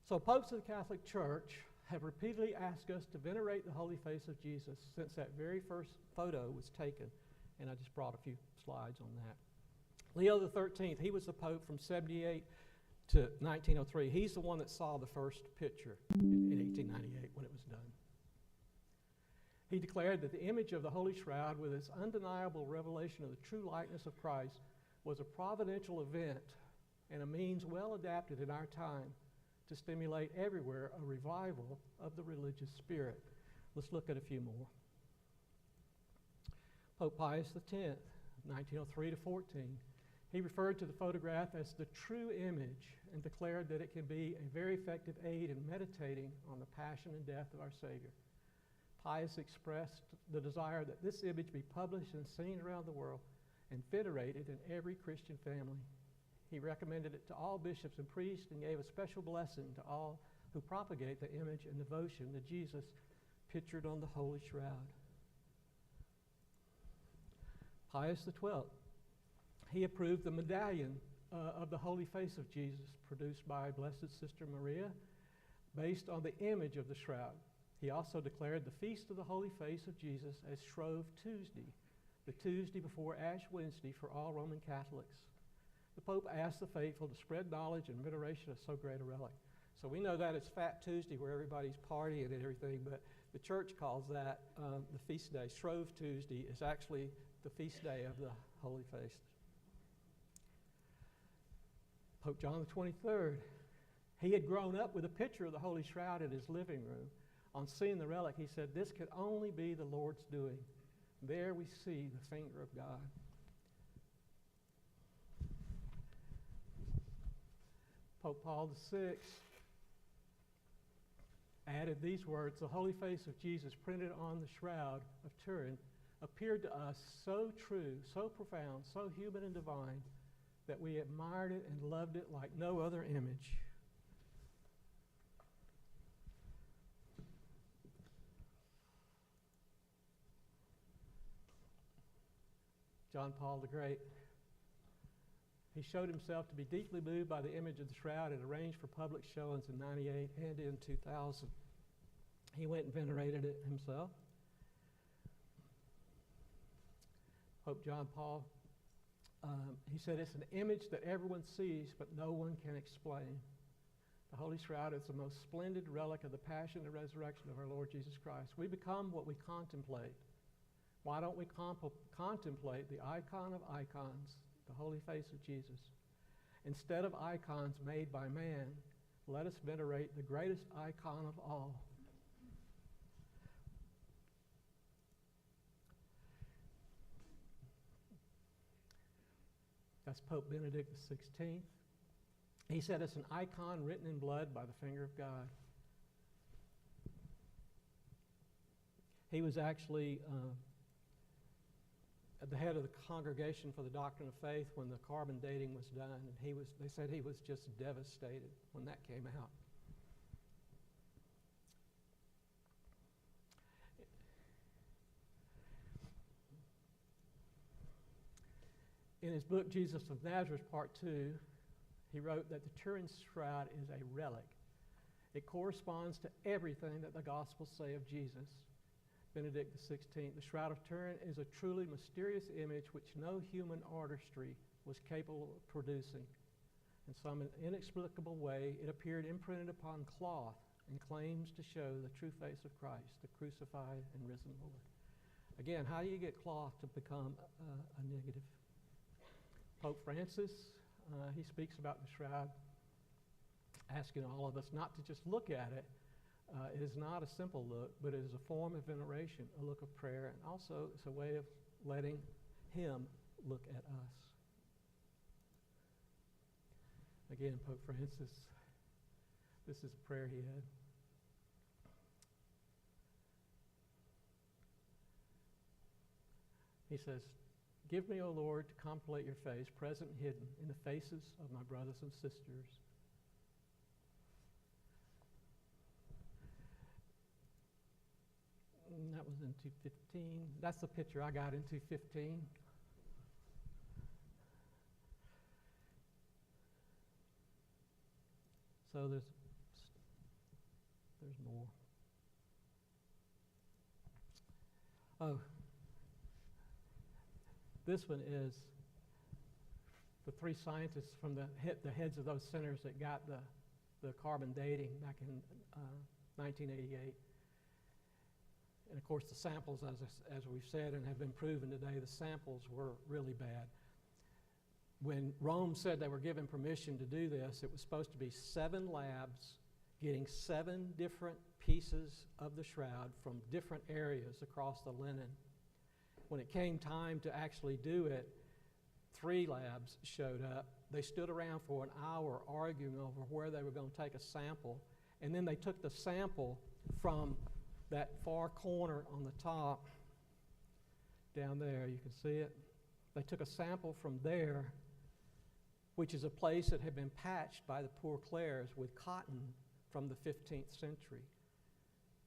So popes of the Catholic Church have repeatedly asked us to venerate the holy face of Jesus since that very first photo was taken. And I just brought a few slides on that. Leo XIII, he was the pope from 78 to 1903. He's the one that saw the first picture in 1898 when it was done. He declared that the image of the Holy Shroud, with its undeniable revelation of the true likeness of Christ, was a providential event and a means well adapted in our time to stimulate everywhere a revival of the religious spirit. Let's look at a few more. Pope Pius X, 1903 to 14, he referred to the photograph as the true image and declared that it can be a very effective aid in meditating on the passion and death of our Savior. Pius expressed the desire that this image be published and seen around the world and venerated in every Christian family. He recommended it to all bishops and priests and gave a special blessing to all who propagate the image and devotion to Jesus pictured on the Holy Shroud. Pius XII, he approved the medallion of the Holy Face of Jesus produced by Blessed Sister Maria based on the image of the shroud. He also declared the Feast of the Holy Face of Jesus as Shroud Tuesday, the Tuesday before Ash Wednesday for all Roman Catholics. The Pope asked the faithful to spread knowledge and veneration of so great a relic. So we know that it's Fat Tuesday where everybody's partying and everything, but the church calls that the feast day. Shroud Tuesday is actually the feast day of the Holy Face. Pope John the 23rd, he had grown up with a picture of the Holy Shroud in his living room. On seeing the relic, he said, "This could only be the Lord's doing. There we see the finger of God." Pope Paul VI added these words, "The Holy Face of Jesus printed on the shroud of Turin appeared to us so true, so profound, so human and divine, that we admired it and loved it like no other image." John Paul the Great, he showed himself to be deeply moved by the image of the shroud and arranged for public showings in 98 and in 2000. He went and venerated it himself. Pope John Paul, he said, "It's an image that everyone sees, but no one can explain. The Holy Shroud is the most splendid relic of the passion and resurrection of our Lord Jesus Christ. We become what we contemplate. Why don't we contemplate the icon of icons, the Holy Face of Jesus? Instead of icons made by man, let us venerate the greatest icon of all." That's Pope Benedict XVI. He said it's an icon written in blood by the finger of God. He was actually at the head of the Congregation for the Doctrine of Faith when the carbon dating was done, and they said he was just devastated when that came out. In his book, Jesus of Nazareth, Part 2, he wrote that the Turin shroud is a relic. It corresponds to everything that the Gospels say of Jesus. Benedict XVI, the Shroud of Turin is a truly mysterious image which no human artistry was capable of producing. In some inexplicable way, it appeared imprinted upon cloth and claims to show the true face of Christ, the crucified and risen Lord. Again, how do you get cloth to become a negative? Pope Francis, he speaks about the shroud, asking all of us not to just look at it. It is not a simple look, but it is a form of veneration, a look of prayer, and also it's a way of letting him look at us. Again, Pope Francis, this is a prayer he had. He says, "Give me, O Lord, to contemplate your face, present and hidden, in the faces of my brothers and sisters." And that was in 2:15. That's the picture I got in 2:15. So there's more. Oh, this one is the three scientists from the heads of those centers that got the carbon dating back in 1988. And of course, the samples, as we've said and have been proven today, the samples were really bad. When Rome said they were given permission to do this, it was supposed to be 7 labs getting 7 different pieces of the shroud from different areas across the linen. When it came time to actually do it, 3 labs showed up. They stood around for an hour arguing over where they were going to take a sample, and then they took the sample from that far corner on the top, down there, you can see it. They took a sample from there, which is a place that had been patched by the Poor Clares with cotton from the 15th century.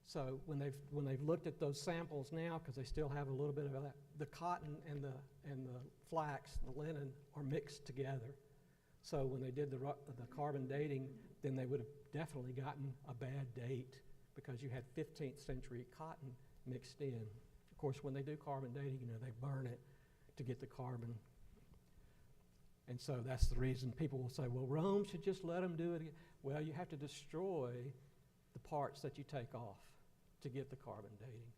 So when they've looked at those samples now, because they still have a little bit of that, the cotton and the flax, the linen, are mixed together. So when they did the carbon dating, then they would have definitely gotten a bad date because you had 15th century cotton mixed in. Of course, when they do carbon dating, they burn it to get the carbon. And so that's the reason people will say, well, Rome should just let them do it again. Well, you have to destroy the parts that you take off to get the carbon dating.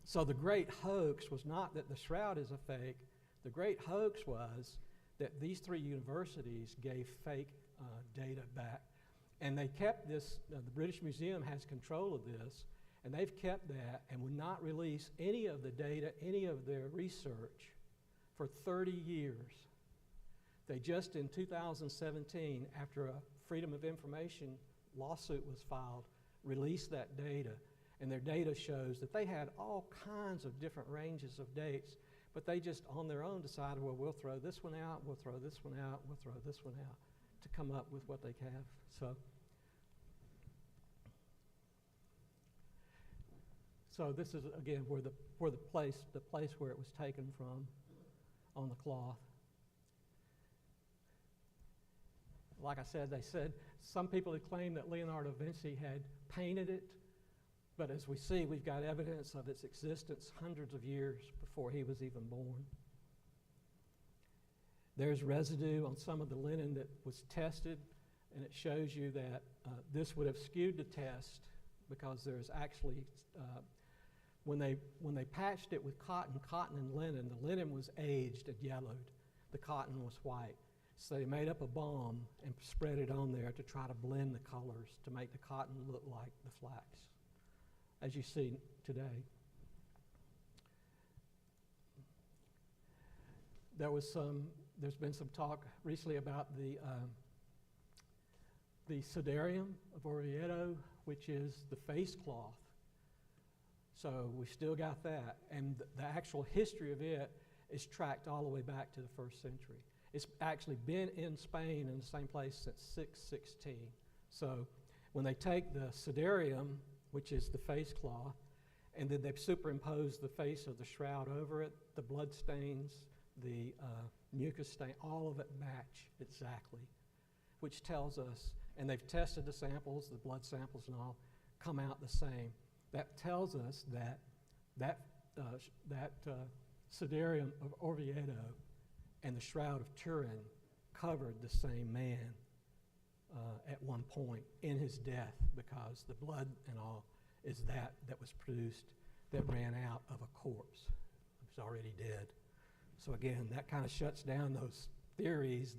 So the great hoax was not that the shroud is a fake. The great hoax was that these 3 universities gave fake data back. And they kept this, the British Museum has control of this, and they've kept that and would not release any of the data, any of their research for 30 years. They just in 2017, after a Freedom of Information lawsuit was filed, released that data. And their data shows that they had all kinds of different ranges of dates, but they just on their own decided, well, we'll throw this one out, we'll throw this one out, we'll throw this one out to come up with what they have. So this is, again, where the place where it was taken from on the cloth. Like I said, they said some people had claimed that Leonardo da Vinci had painted it, but as we see, we've got evidence of its existence hundreds of years before he was even born. There's residue on some of the linen that was tested, and it shows you that this would have skewed the test because there's actually, when they patched it with cotton and linen, the linen was aged and yellowed. The cotton was white. So they made up a balm and spread it on there to try to blend the colors to make the cotton look like the flax, as you see today. There's been some talk recently about the Sudarium of Orvieto, which is the face cloth. So we still got that. And the actual history of it is tracked all the way back to the 1st century. It's actually been in Spain in the same place since 616. So when they take the Sudarium, which is the face cloth, and then they've superimposed the face of the shroud over it, the blood stains, the mucus stain, all of it match exactly, which tells us, and they've tested the samples, the blood samples and all, come out the same. That tells us that Sudarium of Orvieto and the Shroud of Turin covered the same man one point in his death, because the blood and all is that was produced that ran out of a corpse. It was already dead. So again, that kind of shuts down those theories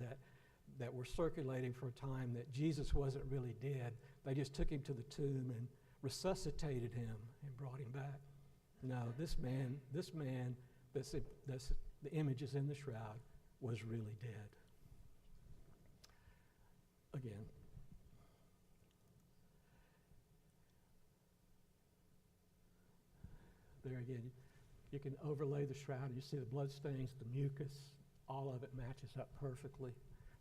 that were circulating for a time that Jesus wasn't really dead. They just took him to the tomb and resuscitated him and brought him back. No, this man that's the image is in the shroud was really dead. Again. There again, you can overlay the shroud. You see the blood stains, the mucus, all of it matches up perfectly.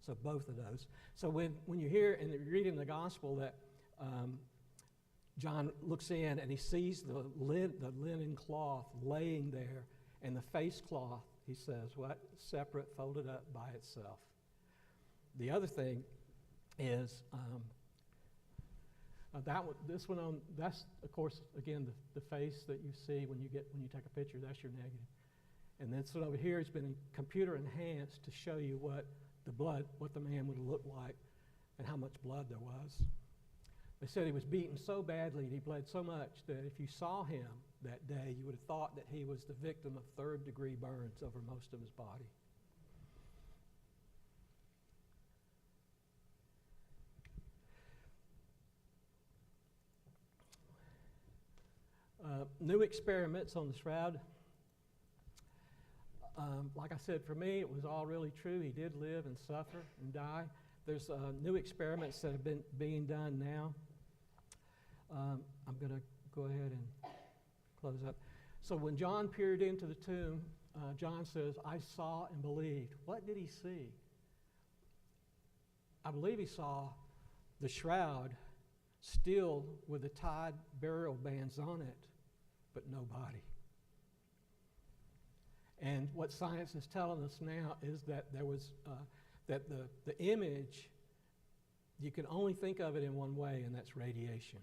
So both of those. So when you hear and you're reading the gospel that John looks in and he sees the linen cloth laying there, and the face cloth, he says, what? Separate, folded up by itself. The other thing is this one on, that's of course again the face that you see when you take a picture. That's your negative. And this one over here has been computer enhanced to show you what the man would look like and how much blood there was. They said he was beaten so badly and he bled so much that if you saw him that day, you would have thought that he was the victim of third-degree burns over most of his body. New experiments on the shroud. Like I said, for me, it was all really true. He did live and suffer and die. There's new experiments that have been being done now. I'm going to go ahead and close up. So when John peered into the tomb, John says, I saw and believed. What did he see? I believe he saw the shroud still with the tied burial bands on it, but no body. And what science is telling us now is that there was that the image, you can only think of it in one way, and that's radiation.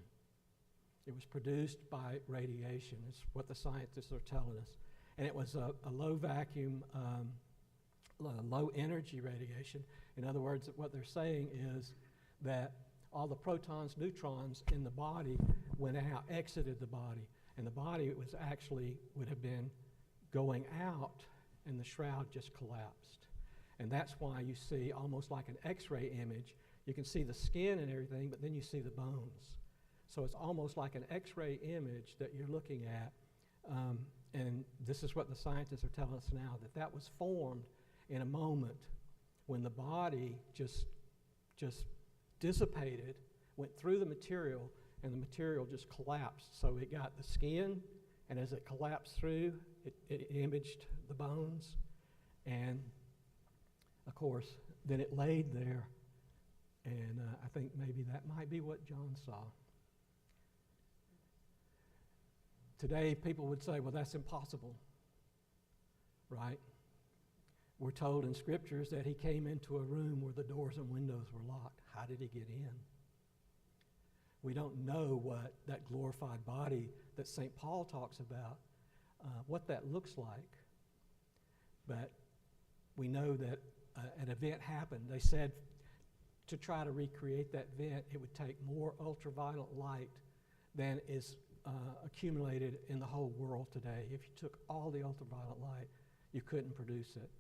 It was produced by radiation. It's what the scientists are telling us. And it was a low vacuum, low energy radiation. In other words, what they're saying is that all the protons, neutrons in the body went out, exited the body. And the body would have been going out, and the shroud just collapsed. And that's why you see almost like an X-ray image. You can see the skin and everything, but then you see the bones. So it's almost like an X-ray image that you're looking at. And this is what the scientists are telling us now, that was formed in a moment when the body just dissipated, went through the material, and the material just collapsed. So it got the skin, and as it collapsed through, it imaged the bones. And, of course, then it laid there. And I think maybe that might be what John saw. Today, people would say, well, that's impossible, right? We're told in scriptures that he came into a room where the doors and windows were locked. How did he get in? We don't know what that glorified body that St. Paul talks about, what that looks like. But we know that an event happened. They said to try to recreate that event, it would take more ultraviolet light than is accumulated in the whole world today. If you took all the ultraviolet light, you couldn't produce it.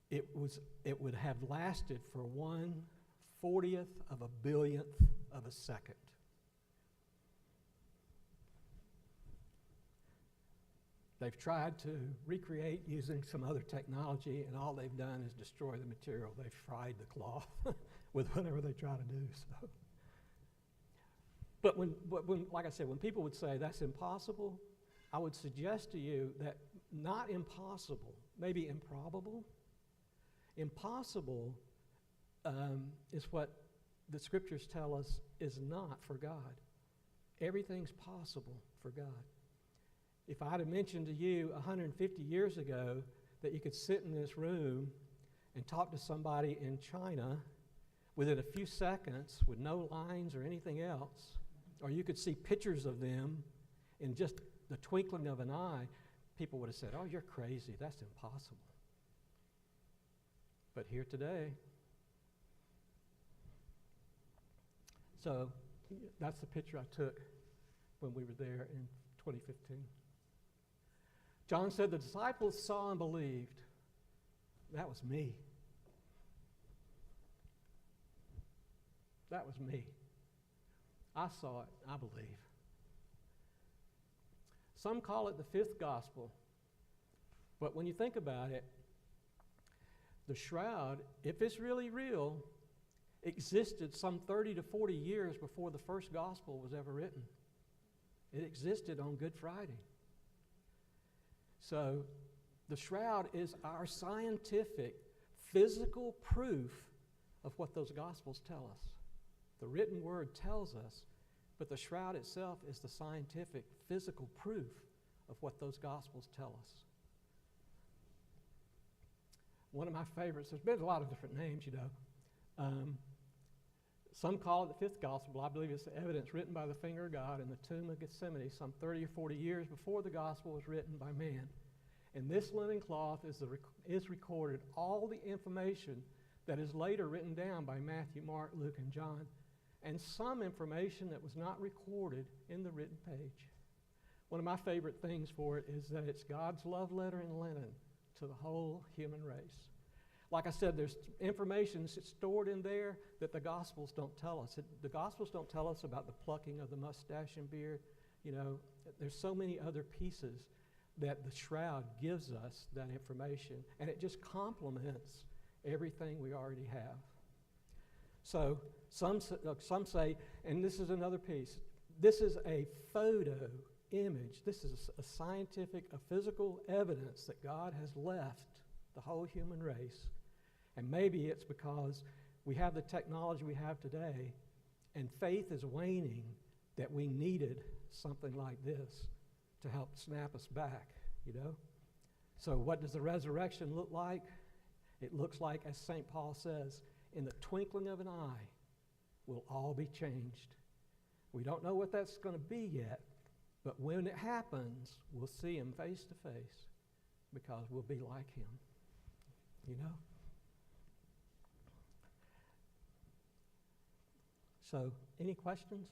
It would have lasted for 1/40th of a billionth of a second. They've tried to recreate using some other technology, and all they've done is destroy the material. They've fried the cloth with whatever they try to do. So. But when, like I said, when people would say that's impossible, I would suggest to you that not impossible, maybe improbable. Impossible is what the scriptures tell us is not for God. Everything's possible for God. If I'd have mentioned to you 150 years ago that you could sit in this room and talk to somebody in China within a few seconds with no lines or anything else, or you could see pictures of them in just the twinkling of an eye, people would have said, oh, you're crazy, that's impossible. But here today, So that's the picture I took when we were there in 2015. John said the disciples saw and believed. That was me. That was me. I saw it, I believe. Some call it the fifth gospel. But when you think about it, the shroud, if it's really real, existed some 30 to 40 years before the first gospel was ever written. It existed on Good Friday. So the shroud is our scientific, physical proof of what those gospels tell us. The written word tells us, but the shroud itself is the scientific, physical proof of what those gospels tell us. One of my favorites, there's been a lot of different names, some call it the fifth gospel. I believe it's the evidence written by the finger of God in the tomb of Gethsemane some 30 or 40 years before the gospel was written by man. In this linen cloth is recorded all the information that is later written down by Matthew, Mark, Luke, and John, and some information that was not recorded in the written page. One of my favorite things for it is that it's God's love letter in linen to the whole human race. Like I said, there's information stored in there that the Gospels don't tell us. The Gospels don't tell us about the plucking of the mustache and beard. There's so many other pieces that the shroud gives us that information, and it just complements everything we already have. So some say, and this is another piece, this is a photo image. This is a scientific, a physical evidence that God has left the whole human race. And maybe it's because we have the technology we have today, and faith is waning, that we needed something like this to help snap us back, So what does the resurrection look like? It looks like, as St. Paul says, in the twinkling of an eye, we'll all be changed. We don't know what that's going to be yet, but when it happens, we'll see him face to face because we'll be like him, So, any questions?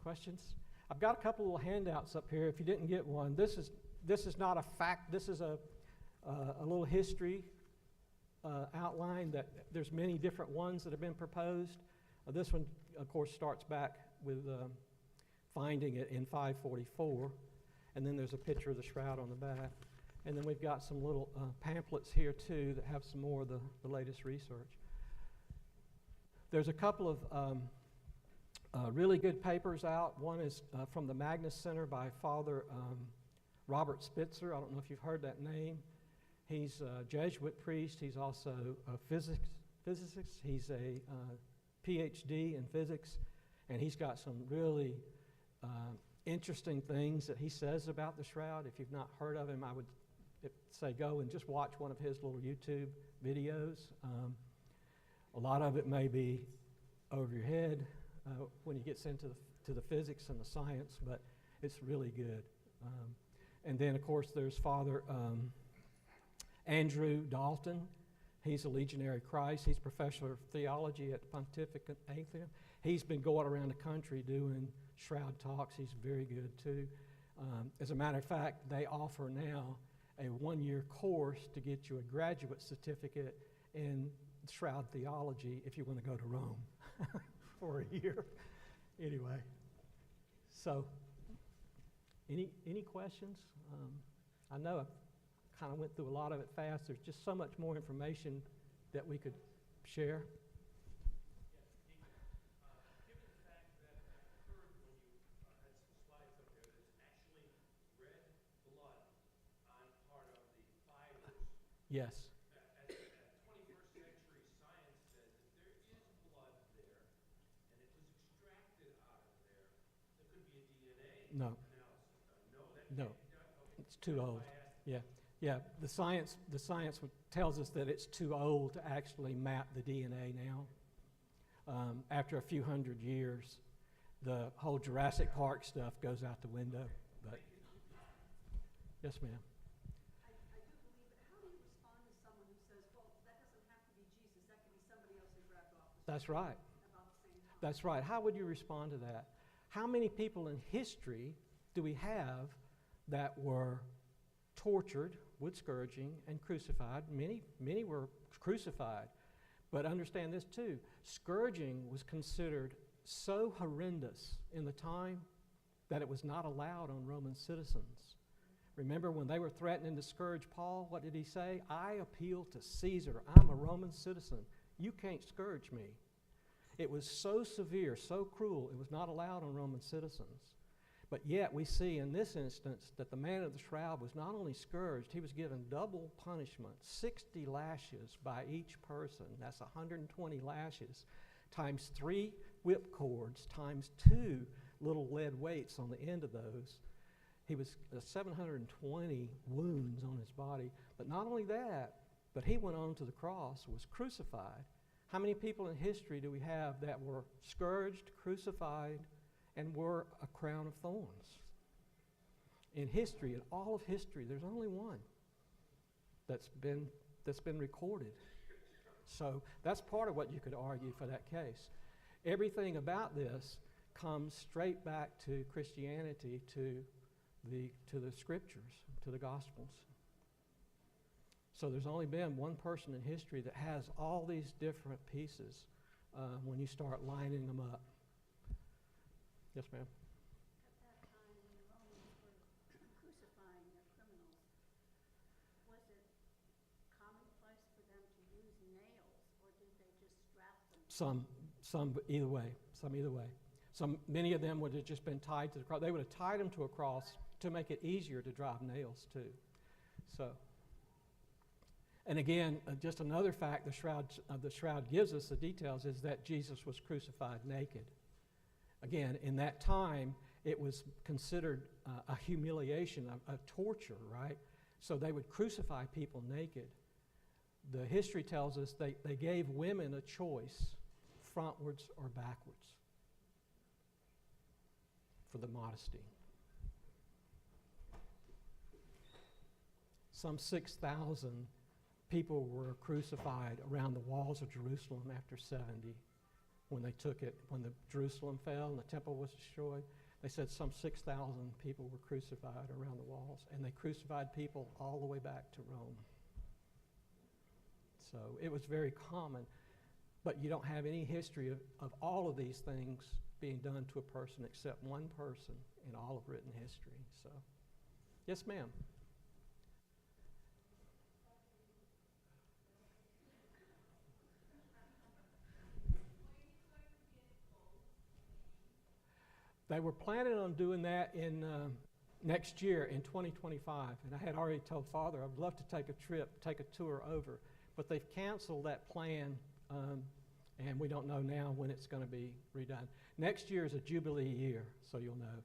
Questions? I've got a couple little handouts up here. If you didn't get one, this is not a fact. This is a little history outline that there's many different ones that have been proposed. This one, of course, starts back with finding it in 544, and then there's a picture of the shroud on the back. And then we've got some little pamphlets here too that have some more of the latest research. There's a couple of really good papers out. One is from the Magnus Center by Father Robert Spitzer. I don't know if you've heard that name. He's a Jesuit priest. He's also a physicist. He's a PhD in physics, and he's got some really interesting things that he says about the shroud. If you've not heard of him, I would say go and just watch one of his little YouTube videos. A lot of it may be over your head when he gets into the physics and the science, but it's really good. And then, of course, there's Father Andrew Dalton. He's a Legionary of Christ. He's professor of theology at Pontificate Athenaeum. He's been going around the country doing shroud talks. He's very good, too. As a matter of fact, they offer now a one-year course to get you a graduate certificate in shroud theology if you want to go to Rome for a year. Anyway, so any questions? I know I kind of went through a lot of it fast. There's just so much more information that we could share. Yes. 21st century science says if there is blood there and it was extracted out of there, there could be a DNA analysis done. No, that can't be done? Okay. It's too old. Yeah. The science tells us that it's too old to actually map the DNA now. After a few hundred years, the whole Jurassic Park stuff goes out the window. But yes, ma'am. I do believe it. How do you respond to someone who says, well, that doesn't have to be Jesus, that could be somebody else who grabbed off the That's right. about the same time? That's right. How would you respond to that? How many people in history do we have that were tortured with scourging and crucified? Many were crucified. But understand this too, scourging was considered so horrendous in the time that it was not allowed on Roman citizens. Remember when they were threatening to scourge Paul, what did he say? I appeal to Caesar. I'm a Roman citizen. You can't scourge me. It was so severe, so cruel, it was not allowed on Roman citizens. But yet we see in this instance that the man of the shroud was not only scourged, he was given double punishment, 60 lashes by each person. That's 120 lashes, times 3 whip cords, times 2 little lead weights on the end of those. He was 720 wounds on his body. But not only that, but he went on to the cross, was crucified. How many people in history do we have that were scourged, crucified, and wore a crown of thorns? In history, in all of history, there's only one that's been recorded. So that's part of what you could argue for that case. Everything about this comes straight back to Christianity, to the scriptures, to the Gospels. So there's only been one person in history that has all these different pieces when you start lining them up. Yes, ma'am. At that time when the Romans were crucifying their criminals, was it commonplace for them to use nails, or did they just strap them? Some either way. Many of them would have just been tied to the cross. They would have tied them to a cross to make it easier to drive nails too. So, and again, just another fact the shroud gives us, the details, is that Jesus was crucified naked. Again, in that time, it was considered a humiliation, a torture, right? So they would crucify people naked. The history tells us they gave women a choice, frontwards or backwards, for the modesty. Some 6,000 people were crucified around the walls of Jerusalem after 70. When they took it, when the Jerusalem fell and the temple was destroyed, they said some 6,000 people were crucified around the walls, and they crucified people all the way back to Rome. So it was very common, but you don't have any history of all of these things being done to a person except one person in all of written history. So, yes, ma'am. They were planning on doing that in next year in 2025, and I had already told Father I'd love to take a trip, take a tour over, but they've canceled that plan, and we don't know now when it's going to be redone. Next year is a Jubilee year, so you'll know.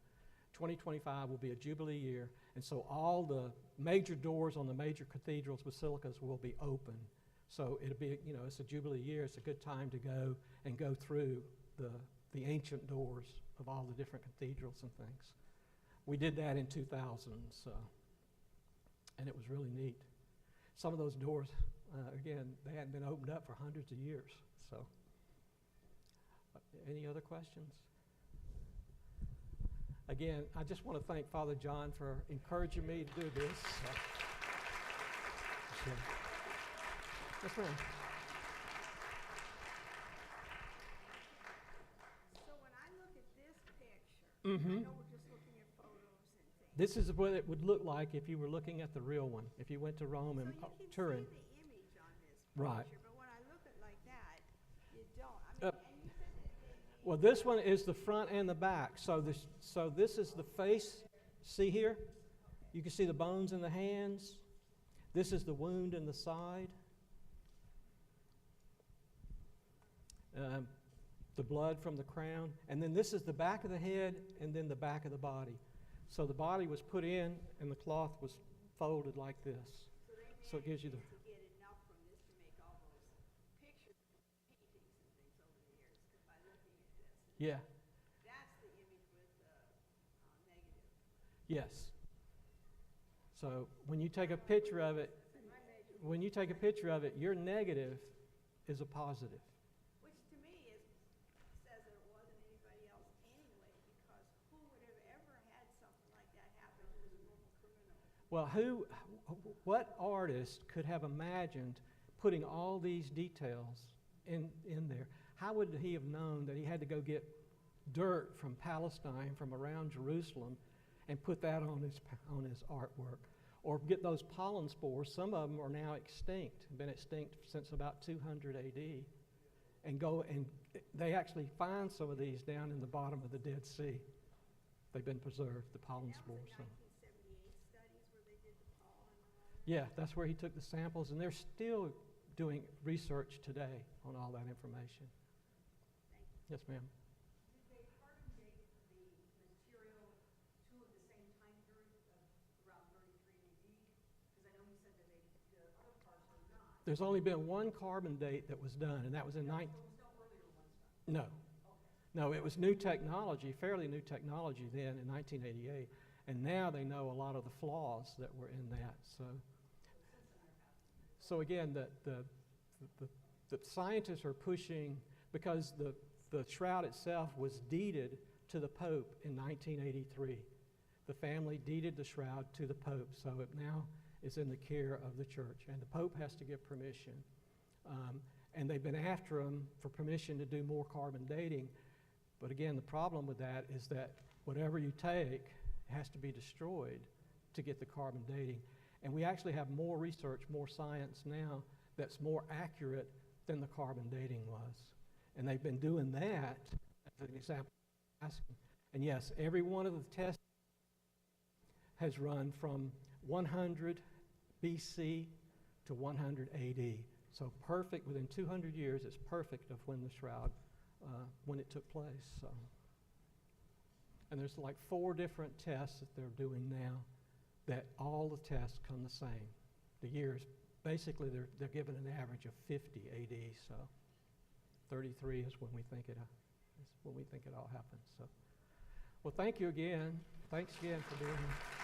2025 will be a Jubilee year, and so all the major doors on the major cathedrals, basilicas will be open. So it'll be, it's a Jubilee year. It's a good time to go through the ancient doors of all the different cathedrals and things. We did that in 2000, and it was really neat. Some of those doors, again, they hadn't been opened up for hundreds of years. So, any other questions? Again, I just want to thank Father John for encouraging me to do this. Yes, ma'am. So when I look at this picture, Mm-hmm. I know we're just looking at photos and things. This is what it would look like if you were looking at the real one, if you went to Rome So and you can Turin. see the image on this Right. picture, but when I look at it like that, you don't. I mean, and you said that Well, this one is the front and the back. So this is the face. See here? You can see the bones in the hands. This is the wound in the side. The blood from the crown. And then this is the back of the head and then the back of the body. So the body was put in and the cloth was folded like this. So it gives you the... to get enough from this to make all those pictures, paintings and things over the years, because by looking at this, Yeah. that's the Yes. So when you take a picture of it, your negative is a positive. Which to me says that it wasn't anybody else anyway, because who would have ever had something like that happen to a normal criminal? Well, what artist could have imagined putting all these details in there? How would he have known that he had to go get dirt from Palestine, from around Jerusalem, and put that on his artwork? Or get those pollen spores, some of them are now extinct, been extinct since about 200 AD, and they actually find some of these down in the bottom of the Dead Sea. They've been preserved, the pollen spores. That was the 1978 studies where they did the pollen and all that? Yeah, that's where he took the samples, and they're still doing research today on all that information. Thank you. Yes, ma'am. Did they carbon date the material to the same time period of around 33 AD? Because I know you said that the other parts are not. There's only been one carbon date that was done, and that was in There was no earlier ones done? No. Okay. No, it was new technology, fairly new technology then in 1988, and now they know a lot of the flaws that were in that. So again, the scientists are pushing, because the shroud itself was deeded to the Pope in 1983. The family deeded the shroud to the Pope, so it now is in the care of the church, and the Pope has to give permission. And they've been after him for permission to do more carbon dating. But again, the problem with that is that whatever you take has to be destroyed to get the carbon dating. And we actually have more research, more science now that's more accurate than the carbon dating was. And they've been doing that as an example. And yes, every one of the tests has run from 100 BC to 100 AD. So perfect, within 200 years, it's perfect of when the shroud, when it took place. So. And there's like 4 different tests that they're doing now that all the tests come the same. The years, basically they're given an average of 50 AD, so 33 is when we think it all happens. So, well, thank you again. Thanks again for being here.